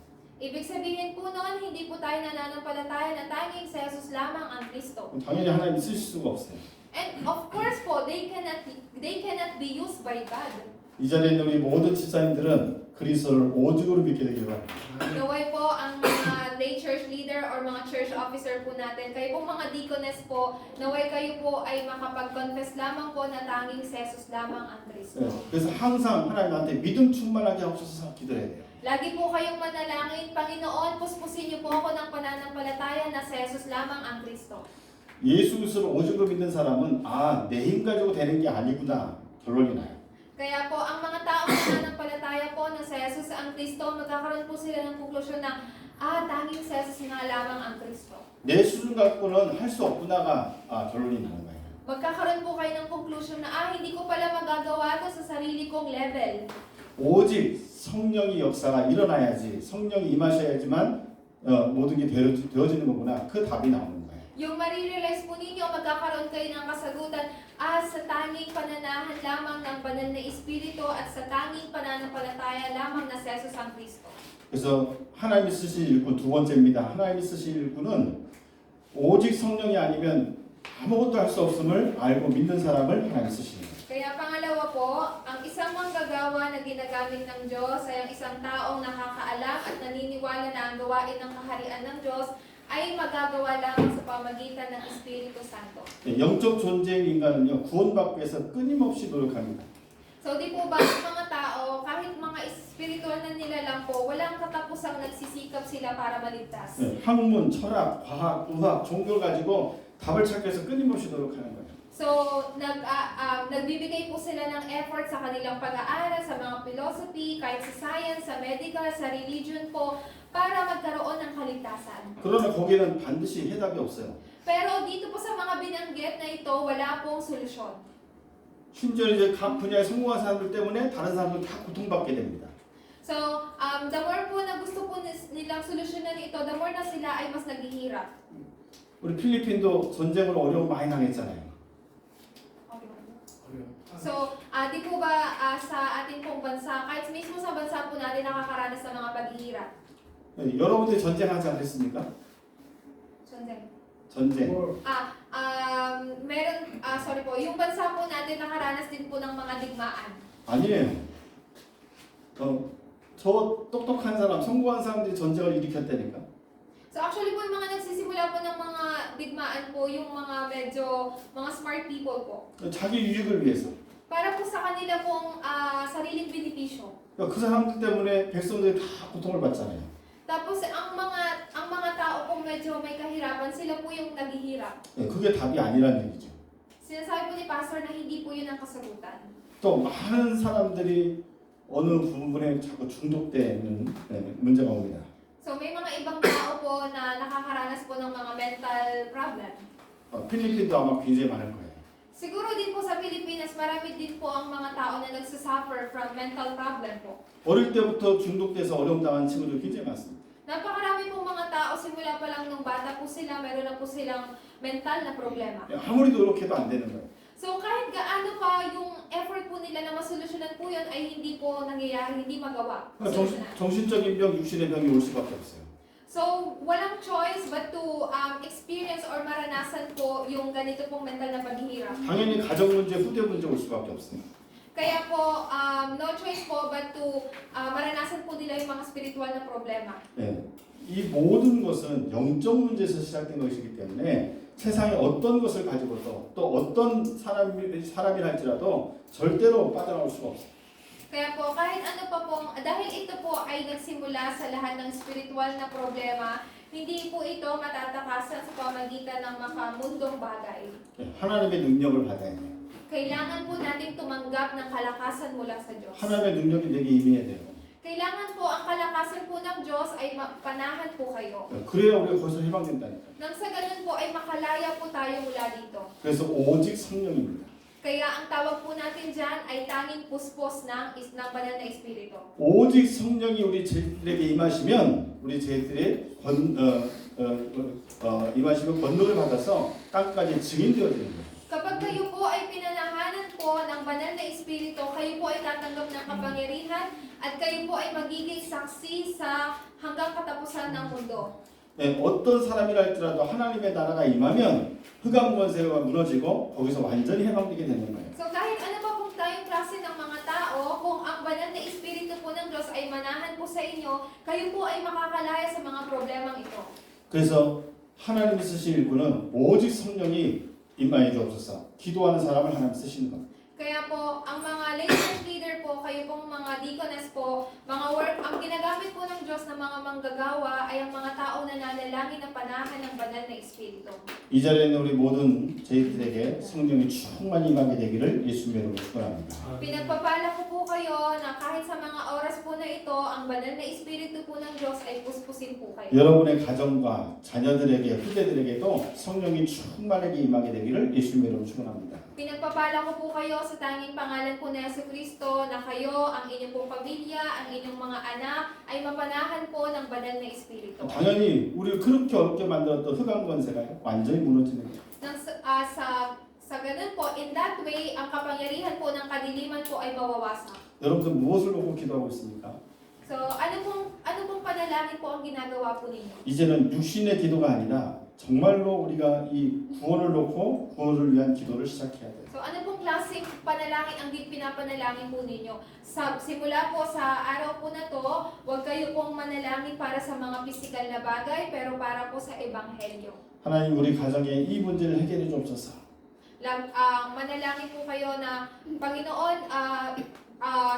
S2: Ibig sabihin po noon, hindi po tayo nananampalataya na tanging si Jesus lamang ang Kristo.
S1: 당연히 하나님 쓰실 수가 없어요.
S2: And of course po, they cannot be used by God.
S1: 이 자리에 있는 우리 모든 집사님들은 그리스도를 오직으로 믿게 되길 바랍니다.
S2: Naway po ang mga lay church leader or mga church officer po natin, kayo po mga deaconess po, naway kayo po ay makapag-confess lamang po na tanging si Jesus lamang ang Kristo.
S1: 그래서 항상 하나님한테 믿음 충만하게 하옵소서 기도해야 돼요.
S2: Lagi po kayong manalangin, Panginoon, puspusin niyo po ako ng pananampalataya na si Jesus lamang ang Kristo.
S1: 예수 그리스도를 오직으로 믿는 사람은 내 힘 가지고 되는 게 아니구나 결론이 나요.
S2: Kaya po, ang mga taong nananampalataya po na si Jesus ang Kristo, magkakaroon po sila ng konklusyon na, tanging si Jesus nga lamang ang Kristo.
S1: 내 수준 갖고는 할 수 없구나가 결론이 나는 거예요.
S2: Magkakaroon po kayo ng konklusyon na, hindi ko pala magagawa ito sa sarili kong level.
S1: 오직 성령의 역사가 일어나야지 성령이 임하셔야지만 모든 게 되어지는 거구나. 그 답이 나오는 거예요.
S2: Yung marirealize po ninyo, magkakaroon kayo ng kasagutan, sa tanging pananahan lamang ng banal na Espiritu at sa tanging pananampalataya lamang na si Jesus ang Kristo.
S1: 그래서 하나님이 쓰신 일꾼 두 번째입니다. 하나님이 쓰신 일꾼은 오직 성령이 아니면 아무것도 할 수 없음을 알고 믿는 사람을 하나님이 쓰시는 거예요.
S2: Kaya pangalawa po, ang isang manggagawa na ginagamit ng Diyos ay ang isang taong nakakaalam at naniniwala na ang gawain ng kaharian ng Diyos ay magagawa lamang sa pamagitan ng Espiritu Santo.
S1: 영적 존재인 인간은요 구원받기 위해서 끊임없이 노력합니다.
S2: So di po ba ang mga tao, kahit mga espiritual na nila lang po, walang katapusang nagsisikap sila para maligtas.
S1: 학문, 철학, 과학, 의학, 종교를 가지고 답을 찾기 위해서 끊임없이 노력하는 거예요.
S2: So, nagbibigay po sila ng effort sa kanilang pag-aaral, sa mga philosophy, kahit sa science, sa medical, sa religion po, para magkaroon ng kaligtasan.
S1: 그러나 거기에는 반드시 해답이 없어요.
S2: Pero dito po sa mga binanggit na ito, wala pong solusyon.
S1: 심지어 이제 각 분야에 성공한 사람들 때문에 다른 사람들 다 고통받게 됩니다.
S2: So, the more po na gusto po nilang solusyonan ito, the more na sila ay mas naghihirap.
S1: 우리 필리핀도 전쟁으로 어려움 많이 당했잖아요.
S2: So, di po ba sa ating pong bansa, kahit mismo sa bansa po natin nakakaranas ng mga paghihirap?
S1: 여러분들이 전쟁하지 않겠습니까? 전쟁.
S2: Sorry po, yung bansa po natin nakaranas din po ng mga digmaan.
S1: 아니에요. 저 똑똑한 사람, 성공한 사람들이 전쟁을 일으켰다니까.
S2: So actually po yung mga nagsisimula po ng mga digmaan po, yung mga smart people po.
S1: 자기 유익을 위해서.
S2: Para po sa kanila pong sariling benepisyo.
S1: 그 사람들 때문에 백성들이 다 고통을 받잖아요.
S2: Tapos ang mga tao pong medyo may kahirapan, sila po yung naghihirap.
S1: 그게 답이 아니라는 얘기죠.
S2: Sinasabi po ni Pastor na hindi po yun ang kasagutan.
S1: 또 많은 사람들이 어느 부분에 자꾸 중독되는 문제가 옵니다.
S2: So may mga ibang tao po na nakakaranas po ng mga mental problem.
S1: 필리핀도 아마 굉장히 많을 거예요.
S2: Siguro din po sa Pilipinas, marami din po ang mga tao na nagsasuffer from mental problem po.
S1: 어릴 때부터 중독돼서 어려움 당한 친구들 굉장히 많습니다.
S2: Napakarami pong mga tao, simula pa lang nung bata po sila, meron na po silang mental na problema.
S1: 아무리 노력해도 안 되는 거예요.
S2: So kahit gaano pa yung effort po nila na masolusyonan po yun ay hindi po nangyayari, hindi magawa.
S1: 정신적인 병, 육신의 병이 올 수밖에 없어요.
S2: So, walang choice but to experience or maranasan po yung ganito pong mental na paghihirap.
S1: 당연히 가정 문제, 후대 문제 올 수밖에 없어요.
S2: Kaya po, no choice po but to maranasan po nila yung mga spiritual na problema.
S1: 예, 이 모든 것은 영적 문제에서 시작된 것이기 때문에 세상에 어떤 것을 가지고도 또 어떤 사람이 할지라도 절대로 빠져나올 수가 없어요.
S2: Kaya po, kahit ano pa pong, dahil ito po ay nagsimula sa lahat ng spiritual na problema, hindi po ito matatakasan sa pamagitan ng makamundong bagay.
S1: 예, 하나님의 능력을 받아야 돼요.
S2: Kailangan po natin tumanggap ng kalakasan mula sa Diyos.
S1: 하나님의 능력이 내게 임해야 돼요.
S2: Kailangan po ang kalakasan po ng Diyos ay panahan po kayo.
S1: 예, 그래야 우리가 거기서 해방된다니까요.
S2: Nang sa ganun po ay makalaya po tayo mula dito.
S1: 그래서 오직 성령입니다.
S2: Kaya ang tawag po natin dyan ay tanging puspos ng banal na espiritu.
S1: 오직 성령이 우리 제들에게 임하시면 우리 제들의 임하시면 권능을 받아서 땅까지 증인되어지는 거예요.
S2: Kapag kayo po ay pinanahanan po ng banal na espiritu, kayo po ay tatanggap ng kapangyarihan at kayo po ay magiging saksi sa hanggang katapusan ng mundo.
S1: 네, 어떤 사람이라 할지라도 하나님의 나라가 임하면 흑암 권세가 무너지고 거기서 완전히 해방되게 되는 거예요.
S2: So kahit ano pa pong tayong klase ng mga tao, kung ang banal na espiritu po ng Diyos ay manahan po sa inyo, kayo po ay makakalaya sa mga problemang ito.
S1: 그래서 하나님이 쓰신 일꾼은 오직 성령이 임하여 주옵소서. 기도하는 사람을 하나님 쓰시는 겁니다.
S2: Kaya po, ang mga leaders leader po, kayo pong mga deaconess po, mga work, ang ginagamit po ng Diyos na mga manggagawa ay ang mga tao na nanalangin na panahan ng banal na espiritu.
S1: 이 자리에 있는 우리 모든 저희들에게 성령이 충만히 임하게 되기를 예수님의 이름으로 축원합니다.
S2: Pinagpapala ko po kayo na kahit sa mga oras po na ito, ang banal na espiritu po ng Diyos ay puspusin po kayo.
S1: 여러분의 가정과 자녀들에게 후대들에게도 성령이 충만하게 임하게 되기를 예수님의 이름으로 축원합니다.
S2: Pinagpapala ko po kayo sa tanging pangalan po na Jesucristo na kayo, ang inyong pong pamilya, ang inyong mga anak ay mapanahan po ng banal na espiritu.
S1: 당연히 우리를 그렇게 어렵게 만들었던 흑암 권세가 완전히 무너지는 거예요.
S2: Sa ganun po, in that way, ang kapangyarihan po ng kadiliman po ay mawawasak.
S1: 여러분들 무엇을 놓고 기도하고 있습니까?
S2: So, ano pong panalangin po ang ginagawa po ninyo?
S1: 이제는 육신의 기도가 아니라 정말로 우리가 이 구원을 놓고 구원을 위한 기도를 시작해야 돼요.
S2: So, ano pong klaseng panalangin ang pinapanalangin po ninyo? Simula po sa araw po na to, huwag kayo pong manalangin para sa mga pisikal na bagay, pero para po sa ebanghelyo.
S1: 하나님 우리 가정에 이 문제를 해결해 주옵소서.
S2: Manalangin po kayo na, Panginoon,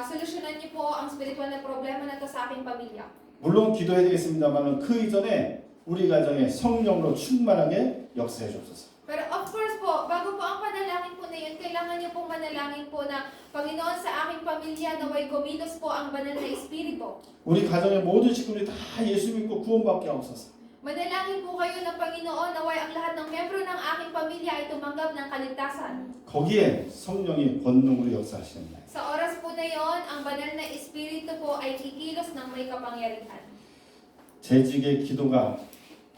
S2: solusyonan niyo po ang spiritual na problema na to sa aking pamilya.
S1: 물론 기도해야 되겠습니다만 그 이전에 우리 가정에 성령으로 충만하게 역사해 주옵소서.
S2: Pero of course po, bago po ang panalangin po na yun, kailangan niyo pong manalangin po na, Panginoon, sa aking pamilya naway gumilos po ang banal na espiritu.
S1: 우리 가정의 모든 식구들이 다 예수 믿고 구원받게 하옵소서.
S2: Manalangin po kayo na, Panginoon, naway ang lahat ng membro ng aking pamilya ay tumanggap ng kaligtasan.
S1: 거기에 성령이 권능으로 역사하시는
S2: Sa oras po na yon, ang banal na espiritu po ay kikilos ng may kapangyarihan.
S1: 재직의 기도가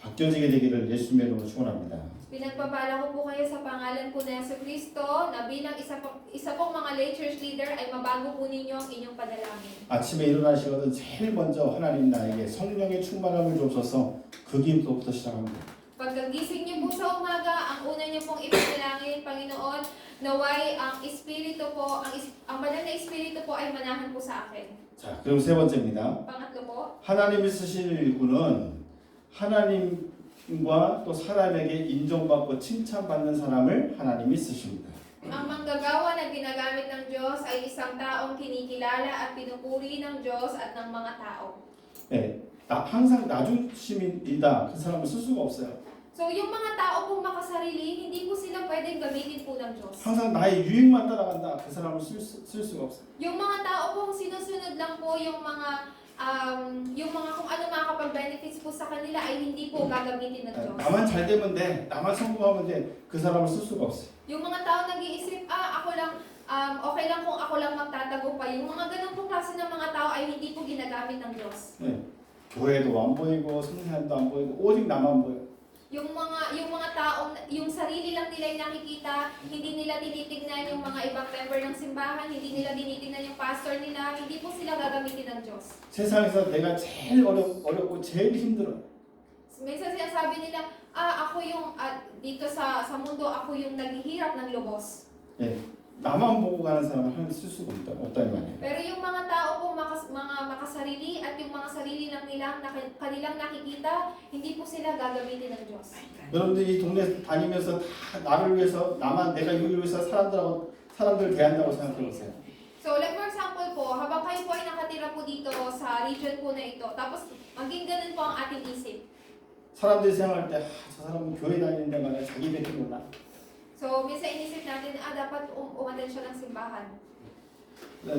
S1: 바뀌어지게 되기를 예수님의 이름으로 축원합니다.
S2: Pinagpapala ko po kayo sa pangalan po na Jesucristo na bilang isa pong mga lay church leader ay mabago po ninyo ang inyong panalangin.
S1: 아침에 일어나시거든 제일 먼저 하나님 나에게 성령의 충만함을 주옵소서 그 기도부터 시작합니다.
S2: Pagkagising niyo po sa umaga, ang una niyo pong ipanalangin, Panginoon, naway ang espiritu po, ang banal na espiritu po ay manahan po sa akin.
S1: 자, 그럼 세 번째입니다.
S2: Pangatlo po,
S1: 하나님이 쓰신 일꾼은 하나님과 또 사람에게 인정받고 칭찬받는 사람을 하나님이 쓰십니다.
S2: ang manggagawa na ginagamit ng Diyos ay isang taong kinikilala at pinupuri ng Diyos at ng mga tao.
S1: 네, 항상 나중심이다 그 사람을 쓸 수가 없어요.
S2: So, yung mga tao pong makasarili, hindi po sila pwedeng gamitin po ng Diyos.
S1: 항상 나의 유익만 따라간다 그 사람을 쓸 수가 없어요.
S2: Yung mga tao pong sinusunod lang po yung mga kung ano makakapag-benefits po sa kanila ay hindi po gagamitin ng Diyos.
S1: 나만 잘 되면 돼, 나만 성공하면 돼, 그 사람을 쓸 수가 없어요.
S2: Yung mga tao nag-iisip, ako lang, okay lang kung ako lang magtatagumpay. Yung mga ganun pong klase ng mga tao ay hindi po ginagamit ng Diyos.
S1: 네, 교회도 안 보이고 성산도 안 보이고 오직 나만 보여.
S2: Yung mga taong, yung sarili lang nila yung nakikita, hindi nila tinitignan yung mga ibang member ng simbahan, hindi nila tinitignan yung pastor nila, hindi po sila gagamitin ng Diyos.
S1: 세상에서 내가 제일 어렵고 제일 힘들어.
S2: minsan sinasabi nila, ako yung, dito sa mundo, ako yung naghihirap ng lubos.
S1: 예, 나만 보고 가는 사람은 하나님 쓸 수가 없다 이 말이에요.
S2: Pero yung mga tao po, mga makasarili at yung mga sarili lang nilang kanilang nakikita, hindi po sila gagamitin ng Diyos.
S1: 여러분들 이 동네 다니면서 다 나를 위해서 내가 이걸 위해서 사람들 대한다고 생각해 보세요.
S2: So, like for example po, habang kayo po ay nakatira po dito sa region po na ito, tapos maging ganun po ang ating isip.
S1: 사람들이 생각할 때 저 사람은 교회 다니는데 말이야 자기밖에 몰라.
S2: So, minsan inisip natin, dapat umattend siya ng simbahan.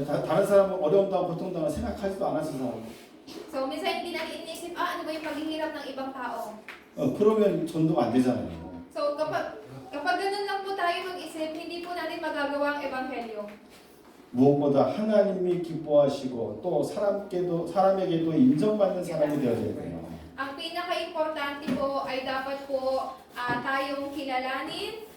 S1: 다른 사람은 어려움당하고 고통당하고 생각하지도 않았어 사람.
S2: So, minsan hindi natin inisip, ano ba yung paghihirap ng ibang tao?
S1: 그러면 전도가 안 되잖아요.
S2: So, kapag ganun lang po tayo mag-isip, hindi po natin magagawa ang ebanghelyo.
S1: 무엇보다 하나님이 기뻐하시고 또 사람에게도 인정받는 사람이 되어야 돼요.
S2: Ang pinaka-importante po ay dapat po tayong kilalanin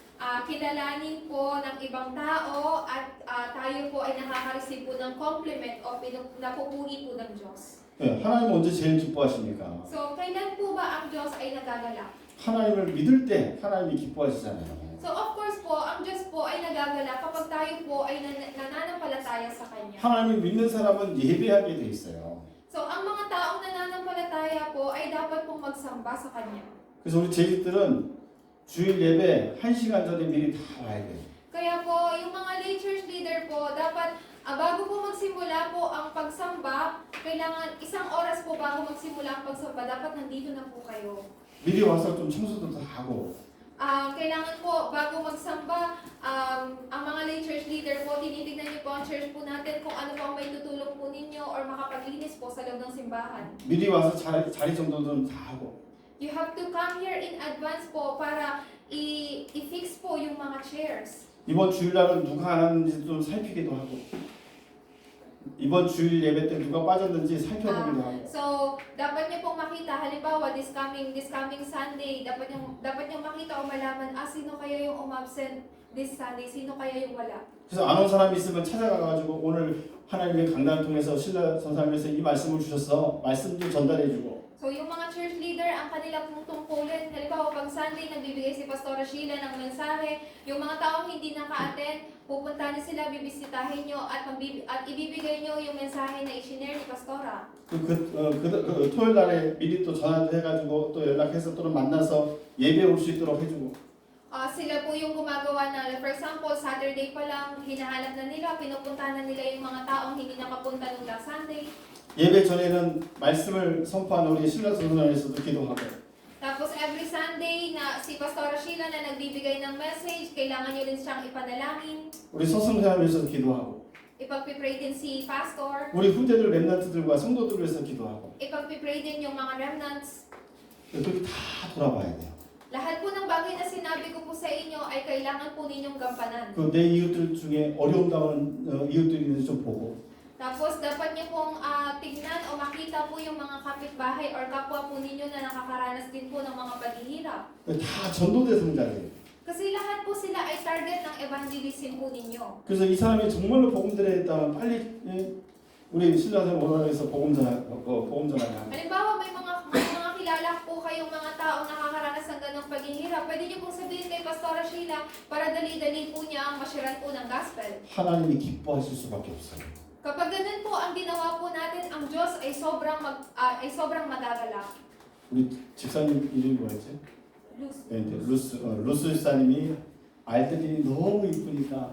S2: po ng ibang tao at tayo po ay nakaka-receive po ng compliment o napupuri po ng Diyos.
S1: 네, 하나님 언제 제일 기뻐하십니까?
S2: So, kailan po ba ang Diyos ay nagagalak?
S1: 하나님을 믿을 때 하나님이 기뻐하시잖아요.
S2: So, of course po, ang Diyos po ay nagagalak kapag tayo po ay nananampalataya sa Kanya.
S1: 하나님을 믿는 사람은 예배하게 돼 있어요.
S2: So, ang mga taong nananampalataya po ay dapat pong magsamba sa Kanya.
S1: 그래서 우리 제자들은 주일 예배 1시간 전에 미리 다 와야 돼요.
S2: Kaya po, yung mga lay church leader po, dapat bago po magsimula po ang pagsamba, kailangan 1 oras po bago magsimula ang pagsamba, dapat nandito na po kayo.
S1: 미리 와서 좀 청소도 다 하고
S2: Kailangan po, bago magsamba, ang mga lay church leader po, tinitignan niyo po ang church po natin kung ano po ang may tutulong po ninyo or makapaglinis po sa loob ng simbahan.
S1: 미리 와서 자리 정도는 다 하고
S2: You have to come here in advance po para i-fix po yung mga chairs.
S1: 이번 주일날은 누가 안 왔는지 좀 살피기도 하고 이번 주일 예배 때 누가 빠졌는지 살펴보기도 하고
S2: So, dapat niyo pong makita, halimbawa, this coming Sunday, dapat niyo makita o malaman, sino kaya yung umabsent this Sunday, sino kaya yung wala.
S1: 그래서 안 온 사람이 있으면 찾아가가지고 오늘 하나님의 강단을 통해서 신라 선사님께서 이 말씀을 주셔서 말씀도 전달해주고
S2: So, yung mga church leader, ang kanila pong tungkulin, halimbawa, pag Sunday, nagbibigay si Pastora Sheila ng mensahe, yung mga taong hindi naka-attend, pupunta na sila, bibisitahin nyo, at ibibigay nyo yung mensahe na i-share ni Pastora.
S1: 그 토요일 날에 미리 또 전화도 해가지고 또 연락해서 또 만나서 예배 올 수 있도록 해주고
S2: Sila po yung gumagawa na, for example, Saturday pa lang, hinahanap na nila, pinupunta na nila yung mga taong hindi nakapunta nung last Sunday.
S1: 예배 전에는 말씀을 선포하는 우리 신라 선사님께서도 기도하고
S2: Tapos every Sunday na si Pastora Sheila na nagbibigay ng message, kailangan nyo rin siyang ipanalangin.
S1: 우리 서성사님께서도 기도하고
S2: Ipagpipray din si Pastor.
S1: 우리 후대들 렘넌트들과 성도들을 위해서 기도하고
S2: Ipagpipray din yung mga remnants.
S1: 그렇게 다 돌아봐야 돼요.
S2: Lahat po ng bagay na sinabi ko po sa inyo ay kailangan po ninyong gampanan.
S1: 그 내 이웃들 중에 어려움 당하는 이웃들이 있는지 좀 보고
S2: Tapos dapat niyo pong tignan o makita po yung mga kapitbahay or kapwa po ninyo na nakakaranas din po ng mga paghihirap.
S1: 다 전도 대상자예요.
S2: Kasi lahat po sila ay target ng evangelism po ninyo.
S1: 그래서 이 사람이 정말로 복음 들어야겠다면 빨리 우리 신라선 원활에서 복음 전하게 합니다.
S2: Halimbawa, may mga kilala po kayong mga tao nakakaranas ng ganong paghihirap. Pwede niyo pong sabihin kay Pastora Sheila para dali-dali po niya ang masyaran po ng gospel.
S1: 하나님이 기뻐하실 수밖에 없어요.
S2: Kapag ganun po ang ginawa po natin, ang Diyos ay sobrang magagalak.
S1: 우리 집사님 이름이 뭐였지? 루스 집사님이 알들이 너무 이쁘니까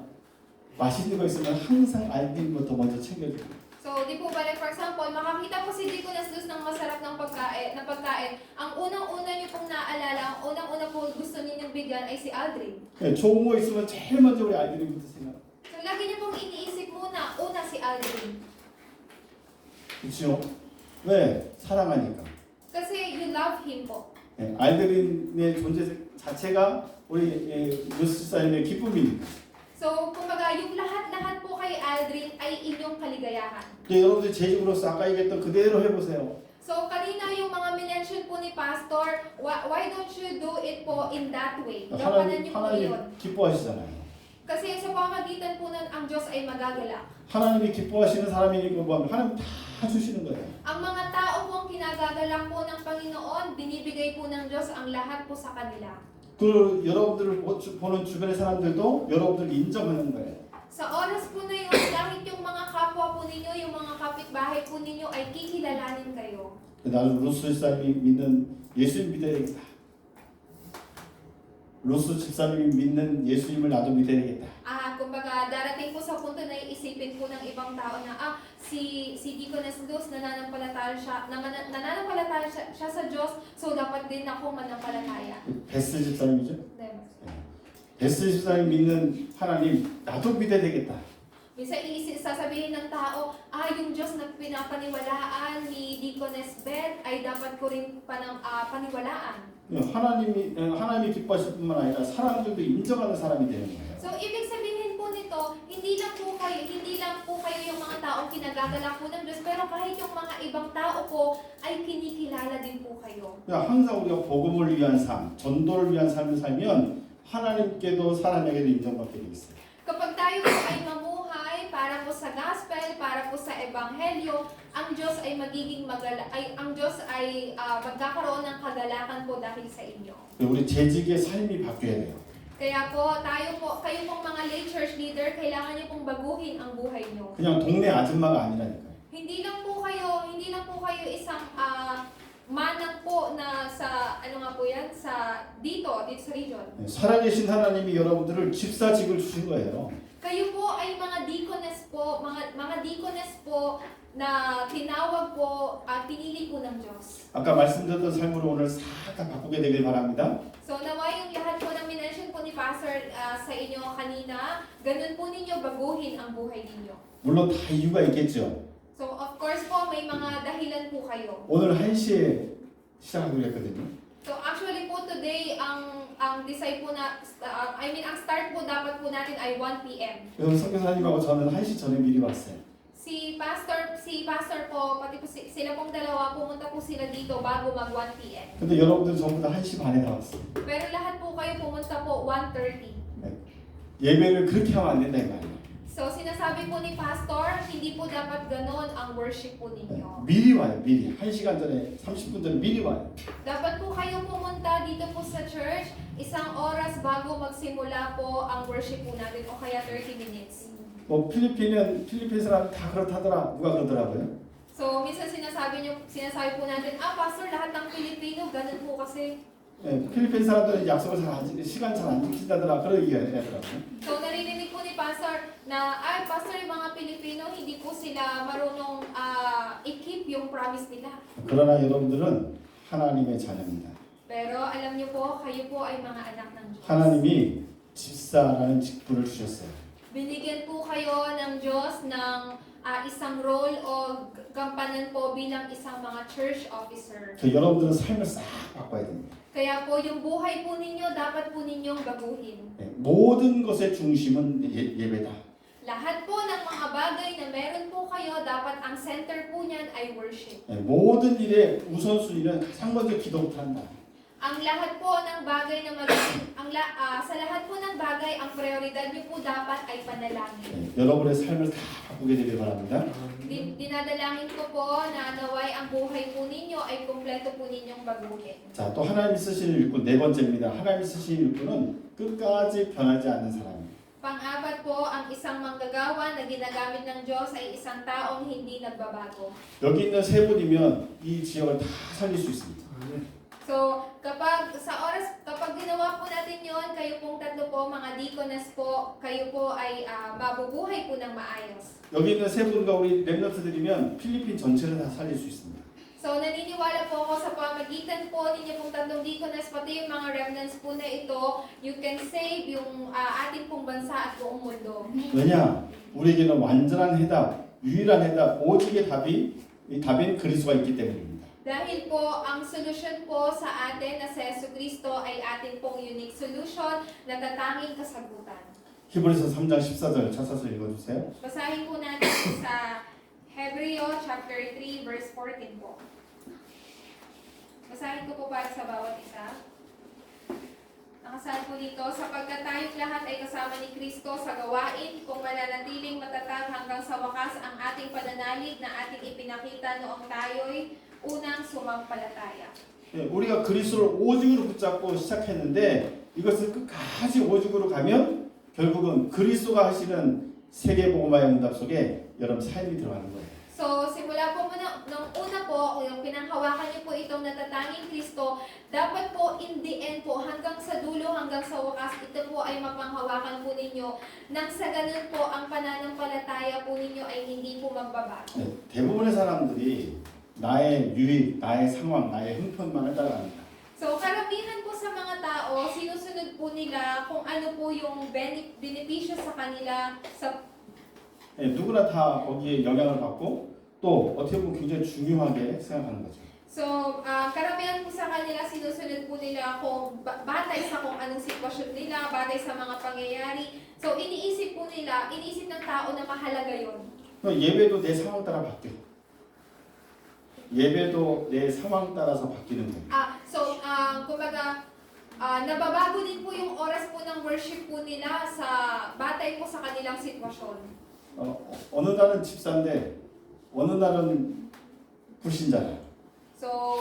S1: 맛있는 거 있으면 항상 알들부터 먼저 챙겨줘요.
S2: So, di po ba, like for example, makakita po si Deaconess Luz ng masarap ng pagkain. Ang unang-una niyo pong naalala, ang unang-una po gusto ninyong bigyan ay si Aldrin.
S1: 네, 좋은 거 있으면 제일 먼저 우리 알들이부터 생각.
S2: So, lagi niyo pong iniisip una si Aldrin.
S1: 그렇죠? 왜? 사랑하니까.
S2: Kasi you love him po.
S1: 네, 알들인의 존재 자체가 우리 루스 집사님의 기쁨이니까.
S2: So, kumbaga, yung lahat po kay Aldrin ay inyong kaligayahan.
S1: 네, 여러분들 제 집으로서 아까 얘기했던 그대로 해보세요.
S2: So, kanina yung mga minention po ni Pastor, why don't you do it po in that way? Gampanan niyo po yun.
S1: 하나님 기뻐하시잖아요.
S2: Kasi sa pamagitan po nun, ang Diyos ay magagalak.
S1: 하나님이 기뻐하시는 사람이니까 뭐 하나님 다 주시는 거예요.
S2: Ang mga tao pong kinagagalak po ng Panginoon, binibigay po ng Diyos ang lahat po sa kanila.
S1: 그 여러분들을 보는 주변의 사람들도 여러분들을 인정하는 거예요.
S2: Sa oras po na yun, kahit yung mga kapwa po ninyo, yung mga kapitbahay po ninyo ay kikilalanin kayo.
S1: 나도 루스 집사님이 믿는 예수님 믿어야겠다. 루스 집사님이 믿는 예수님을 나도 믿어야겠다.
S2: Kumbaga, darating po sa punto na iisipin po ng ibang tao na, si Deaconess Luz, nananampalataya siya sa Diyos, so dapat din ako manampalataya.
S1: 베스 집사님이죠?
S2: Diba?
S1: 베스 집사님 믿는 하나님 나도 믿어야 되겠다.
S2: Minsan sasabihin ng tao, yung Diyos na pinapaniwalaan ni Deaconess Beth ay dapat ko rin paniwalaan.
S1: 하나님이 기뻐하실 뿐만 아니라 사람들도 인정하는 사람이 되는 거예요.
S2: So, ibig sabihin po nito, hindi lang po kayo yung mga taong kinagagalak po ng Diyos, pero kahit yung mga ibang tao po ay kinikilala din po kayo.
S1: 항상 우리가 복음을 위한 삶, 전도를 위한 삶을 살면 하나님께도 사람에게도 인정받게 돼 있어요.
S2: Kapag tayo po ay mamuhay para po sa gospel, para po sa ebanghelyo, ang Diyos ay magkakaroon ng kagalakan po dahil sa inyo.
S1: 우리 재직의 삶이 바뀌어야 돼요.
S2: Kaya po, kayo pong mga lay church leader, kailangan niyo pong baguhin ang buhay niyo.
S1: 그냥 동네 아줌마가 아니라니까요.
S2: Hindi lang po kayo isang manang po na sa dito sa region.
S1: 살아계신 하나님이 여러분들을 집사직을 주신 거예요.
S2: Kayo po ay mga deaconess po na tinawag po at pinili po ng Diyos.
S1: 아까 말씀드렸던 삶으로 오늘 싹 다 바꾸게 되길 바랍니다.
S2: So nawa yung lahat po ng minention po ni Pastor sa inyo kanina, ganun po ninyo baguhin ang buhay ninyo.
S1: 물론 다 이유가 있겠죠.
S2: So of course po may mga dahilan po kayo.
S1: 오늘 1시에 시작하기로 했거든요.
S2: So actually po today ang decide po ang start po dapat po natin ay 1 p.m.
S1: 그래서 선교사님하고 저는 1시 전에 미리 왔어요.
S2: Si pastor po pati po sila pong dalawa pumunta po sila dito bago mag 1 p.m.
S1: 근데 여러분들 전부 다 1시 반에 나왔어요.
S2: Pero lahat po kayo pumunta po 1:30.
S1: 예배를 그렇게 하면 안 된다 이 말이에요.
S2: So sinasabi po ni pastor, hindi po dapat ganon ang worship po ninyo.
S1: 미리 와요. 미리. 1시간 전에 30분 전에 미리 와요.
S2: Dapat po kayo pumunta dito po sa church isang oras bago magsimula po ang worship po natin o kaya 30 minutes.
S1: 뭐 필리핀 사람 다 그렇다더라. 누가 그러더라고요.
S2: So minsan sinasabi po natin, pastor, lahat ng Pilipino ganun po kasi.
S1: 필리핀 사람들은 약속을 시간 잘 안 지킨다더라. 그런 얘기가 하더라고요.
S2: So narinig po ni pastor na pastor, yung mga Pilipino hindi po sila marunong i-keep yung promise nila.
S1: 그러나 여러분들은 하나님의 자녀입니다.
S2: Pero alam niyo po, kayo po ay mga anak ng Diyos.
S1: 하나님이 집사라는 직분을 주셨어요.
S2: Binigyan po kayo ng Diyos ng isang role o gampanan po bilang isang mga church officer.
S1: 그 여러분들은 삶을 싹 바꿔야 됩니다.
S2: Kaya po yung buhay po ninyo, dapat po ninyong baguhin.
S1: 모든 것의 중심은 예배다.
S2: Lahat po ng mga bagay na meron po kayo, dapat ang center po niyan ay worship.
S1: 모든 일의 우선순위는 가장 먼저 기도부터 한다.
S2: Ang lahat po ng bagay na sa lahat po ng bagay, ang prioridad niyo po dapat ay panalangin.
S1: 여러분의 삶을 다 바꾸게 되길 바랍니다.
S2: Dinadalangin ko po na naway ang buhay po ninyo ay kumpleto po ninyong baguhin.
S1: 자, 또 하나님 쓰시는 일꾼 네 번째입니다. 하나님 쓰시는 일꾼은 끝까지 변하지 않는 사람입니다.
S2: Pang-apat po, ang isang manggagawa na ginagamit ng Diyos ay isang taong hindi nagbabago.
S1: 여기 있는 세 분이면 이 지역을 다 살릴 수 있습니다.
S2: So, kapag ginawa po natin yon, kayo pong tatlo po, mga deaconess po, kayo po ay mabubuhay po ng maayos.
S1: 여기 있는 세 분과 우리 렘넌트들이면 필리핀 전체를 다 살릴 수 있습니다.
S2: So, naniniwala po ako sa pamagitan po ninyo pong tatlong deaconess, pati yung mga remnants po na ito, you can save yung ating pong bansa at buong mundo.
S1: 왜냐? 우리에게는 완전한 해답, 유일한 해답, 오직의 답인 그리스도가 있기 때문입니다.
S2: Dahil po, ang solusyon po sa atin na si Jesucristo ay ating pong unique solution na tatanging kasagutan.
S1: 히브리서 3장 14절 찾아서 읽어주세요.
S2: Basahin po natin sa Hebreo chapter 3 verse 14 po. Basahin ko po para sa bawat isa. Nakasaad po dito, sapagkat tayong lahat ay kasama ni Kristo sa gawain kung mananatiling matatag hanggang sa wakas ang ating pananalig na ating ipinakita noong tayo'y unang sumampalataya.
S1: 예, 우리가 그리스도를 오직으로 붙잡고 시작했는데 이것을 끝까지 오직으로 가면 결국은 그리스도가 하시는 세계복음화의 응답 속에 여러분 삶이 들어가는 거예요.
S2: So, simula po nung una po, yung pinanghawakan niyo po itong natatanging Kristo, dapat po in the end po, hanggang sa dulo, hanggang sa wakas, ito po ay mapanghawakan po ninyo. Nang sa ganun po, ang pananampalataya po ninyo ay hindi po magbabago.
S1: 네, 대부분의 사람들이 나의 유익, 나의 상황, 나의 형편만을 따라갑니다.
S2: So, karamihan po sa mga tao, sinusunod po nila kung ano po yung benepisyo sa kanila sa
S1: 예, 누구나 다 거기에 영향을 받고 또 어떻게 보면 굉장히 중요하게 생각하는 거죠.
S2: So, karamihan po sa kanila, sinusunod po nila kung batay sa kung anong sitwasyon nila, batay sa mga pangyayari. So, iniisip ng tao na mahalaga yun.
S1: 예배도 내 상황 따라 바뀌어. 예배도 내 상황 따라서 바뀌는 거예요.
S2: Kumbaga, nababago din po yung oras po ng worship po nila sa batay po sa kanilang sitwasyon.
S1: 어느 날은 집사인데 어느 날은 불신자예요.
S2: So,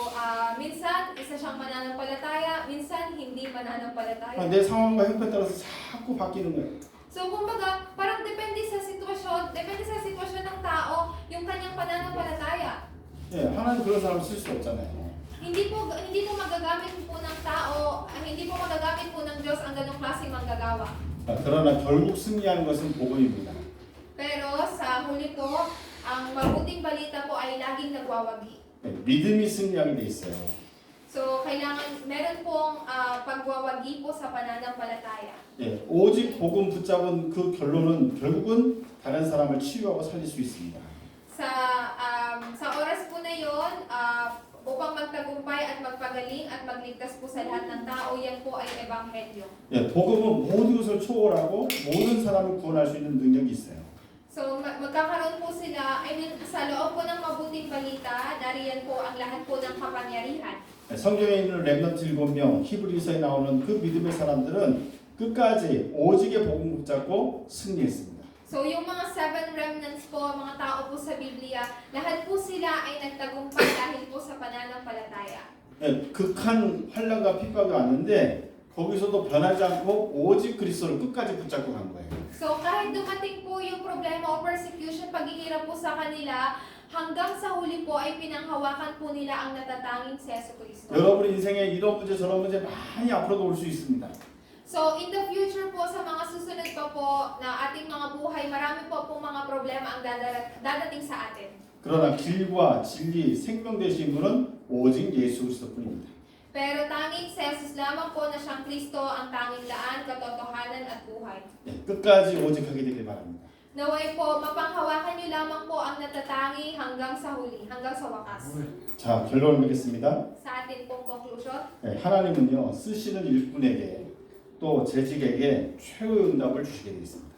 S2: minsan, isa siyang mananampalataya, minsan, hindi mananampalataya.
S1: 내 상황과 형편 따라서 자꾸 바뀌는 거예요.
S2: So, kumbaga, parang depende sa sitwasyon ng tao, yung kanyang pananampalataya.
S1: 예, 하나님 그런 사람 쓸 수 없잖아요.
S2: Hindi po magagamit po ng tao, hindi po magagamit po ng Diyos ang ganong klaseng manggagawa.
S1: 그러나 결국 승리하는 것은 복음입니다.
S2: Pero sa huli po, ang mabuting balita po ay laging nagwawagi.
S1: 네, 믿음이 승리하게 돼 있어요.
S2: So, meron pong pagwawagi po sa pananampalataya.
S1: 예, 오직 복음 붙잡은 그 결론은 결국은 다른 사람을 치유하고 살릴 수 있습니다.
S2: Sa oras po na yon, upang magtagumpay at magpagaling at magligtas po sa lahat ng tao, yan po ay ebanghelyo.
S1: 예, 복음은 모든 것을 초월하고 모든 사람을 구원할 수 있는 능력이 있어요.
S2: So, magkakaroon po sila, sa loob po ng mabuting balita, nariyan po ang lahat po ng kapangyarihan.
S1: 성경에 있는 렘넌트 7명, 히브리서에 나오는 그 믿음의 사람들은 끝까지 오직의 복음 붙잡고 승리했습니다.
S2: So, yung mga 7 remnants po, mga tao po sa Biblia, lahat po sila ay nagtagumpay dahil po sa pananampalataya.
S1: 예, 극한 환란과 핍박이 왔는데 거기서도 변하지 않고 오직 그리스도를 끝까지 붙잡고 간 거예요.
S2: So, kahit dumating po yung problema o persecution, paghihirap po sa kanila, hanggang sa huli po ay pinanghawakan po nila ang natatanging si Jesucristo.
S1: 여러분의 인생에 이런 문제 저런 문제 많이 앞으로도 올 수 있습니다.
S2: So, in the future po, sa mga susunod pa po na ating mga buhay, marami po pong mga problema ang dadating sa atin.
S1: 그러나 길과 진리, 생명 되신 분은 오직 예수 그리스도뿐입니다.
S2: Pero tanging si Jesus lamang po na siyang Kristo ang tanging daan, katotohanan at buhay.
S1: 예, 끝까지 오직하게 되길 바랍니다.
S2: Naway po, mapanghawakan niyo lamang po ang natatangi hanggang sa huli, hanggang sa wakas.
S1: 자, 결론을 맺겠습니다.
S2: Sa atin pong conclusion,
S1: 예, 하나님은요 쓰시는 일꾼에게 또 재직에게 최고의 응답을 주시게 되어 있습니다.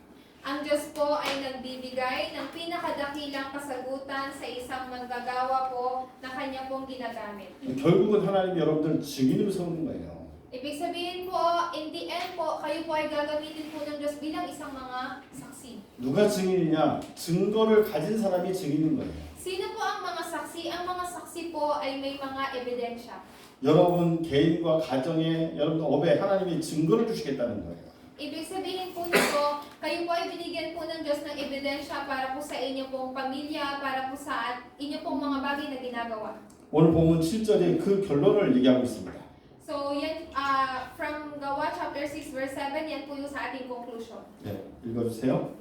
S2: ang Diyos po ay nagbibigay ng pinakadakilang kasagutan sa isang manggagawa po na kanya pong ginagamit.
S1: 결국은 하나님 여러분들 증인으로 세우는 거예요.
S2: Ibig sabihin po, in the end po, kayo po ay gagamitin po ng Diyos bilang isang mga saksi.
S1: 누가 증인이냐? 증거를 가진 사람이 증인인 거예요.
S2: Sino po ang mga saksi? Ang mga saksi po ay may mga ebidensya.
S1: 여러분 개인과 가정에 여러분 업에 하나님이 증거를 주시겠다는 거예요.
S2: Ibig sabihin po nito, kayo po ay binigyan po ng Diyos ng ebidensya para po sa inyong pong pamilya, para po sa inyong pong mga bagay na ginagawa.
S1: 오늘 본문 7절에 그 결론을 얘기하고 있습니다.
S2: So, yan, from Gawa chapter 6 verse 7, yan po yung sa ating conclusion.
S1: 네, 읽어주세요.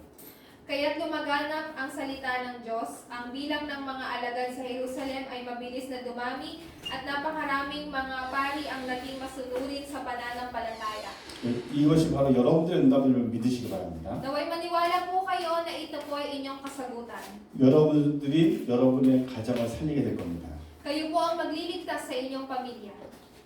S2: Kaya't lumaganap ang salita ng Diyos, ang bilang ng mga alagad sa Jerusalem ay mabilis na dumami at napakaraming mga pari ang naging masunurin sa pananampalataya.
S1: 이것이 바로 여러분들의 응답을 믿으시기 바랍니다.
S2: Naway maniwala po kayo na ito po ay inyong kasagutan.
S1: 여러분들이 여러분의 가정을 살리게 될 겁니다.
S2: Kayo po ang magliligtas sa inyong pamilya.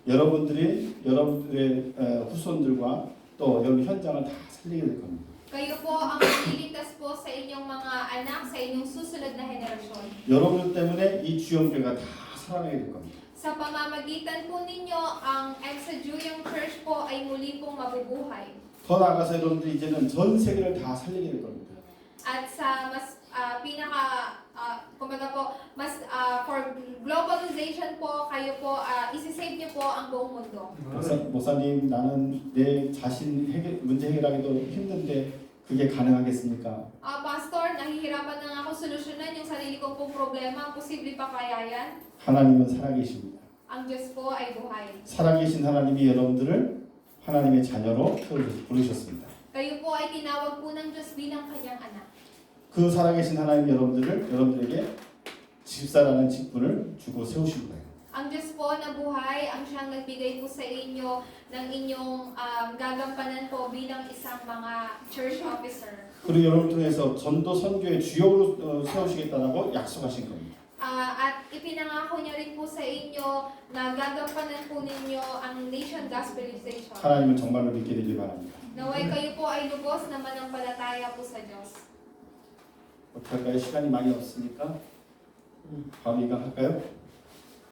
S1: 여러분들이 여러분들의 후손들과 또 여러분 현장을 다 살리게 될 겁니다.
S2: Kayo po ang magliligtas po sa inyong mga anak, sa inyong susunod na henerasyon.
S1: 여러분 때문에 이 주영교가 다 살아나게 될 겁니다.
S2: Sa pamamagitan po ninyo, ang Exegeum Church po ay muli pong mabubuhay.
S1: 더 나아가서 여러분들이 이제는 전 세계를 다 살리게 될 겁니다.
S2: At sa mas kumbaga po, mas for globalization po, kayo po, isi-save niyo po ang buong mundo.
S1: 목사님, 나는 내 자신 문제 해결하기도 힘든데 그게 가능하겠습니까?
S2: Pastor, nahihirapan na nga ako solusyonan yung sarili kong pong problema. Posible pa kaya yan?
S1: 하나님은 살아계십니다.
S2: Ang Diyos po ay buhay.
S1: 살아계신 하나님이 여러분들을 하나님의 자녀로 부르셨습니다.
S2: Kayo po ay tinawag po ng Diyos bilang kanyang anak.
S1: 그 살아계신 하나님이 여러분들에게 집사라는 직분을 주고 세우신 거예요.
S2: Ang Diyos po na buhay, ang siyang nagbigay po sa inyo ng inyong gagampanan po bilang isang mga church officer.
S1: 그리고 여러분 통해서 전도 선교의 주역으로 세우시겠다라고 약속하신 겁니다.
S2: At ipinangako niya rin po sa inyo na gagampanan po ninyo ang nation gospelization.
S1: 하나님을 정말로 믿게 되길 바랍니다.
S2: Naway kayo po ay lubos na manampalataya po sa Diyos.
S1: 어떻게 할까요? 시간이 많이 없으니까 바로 이거 할까요?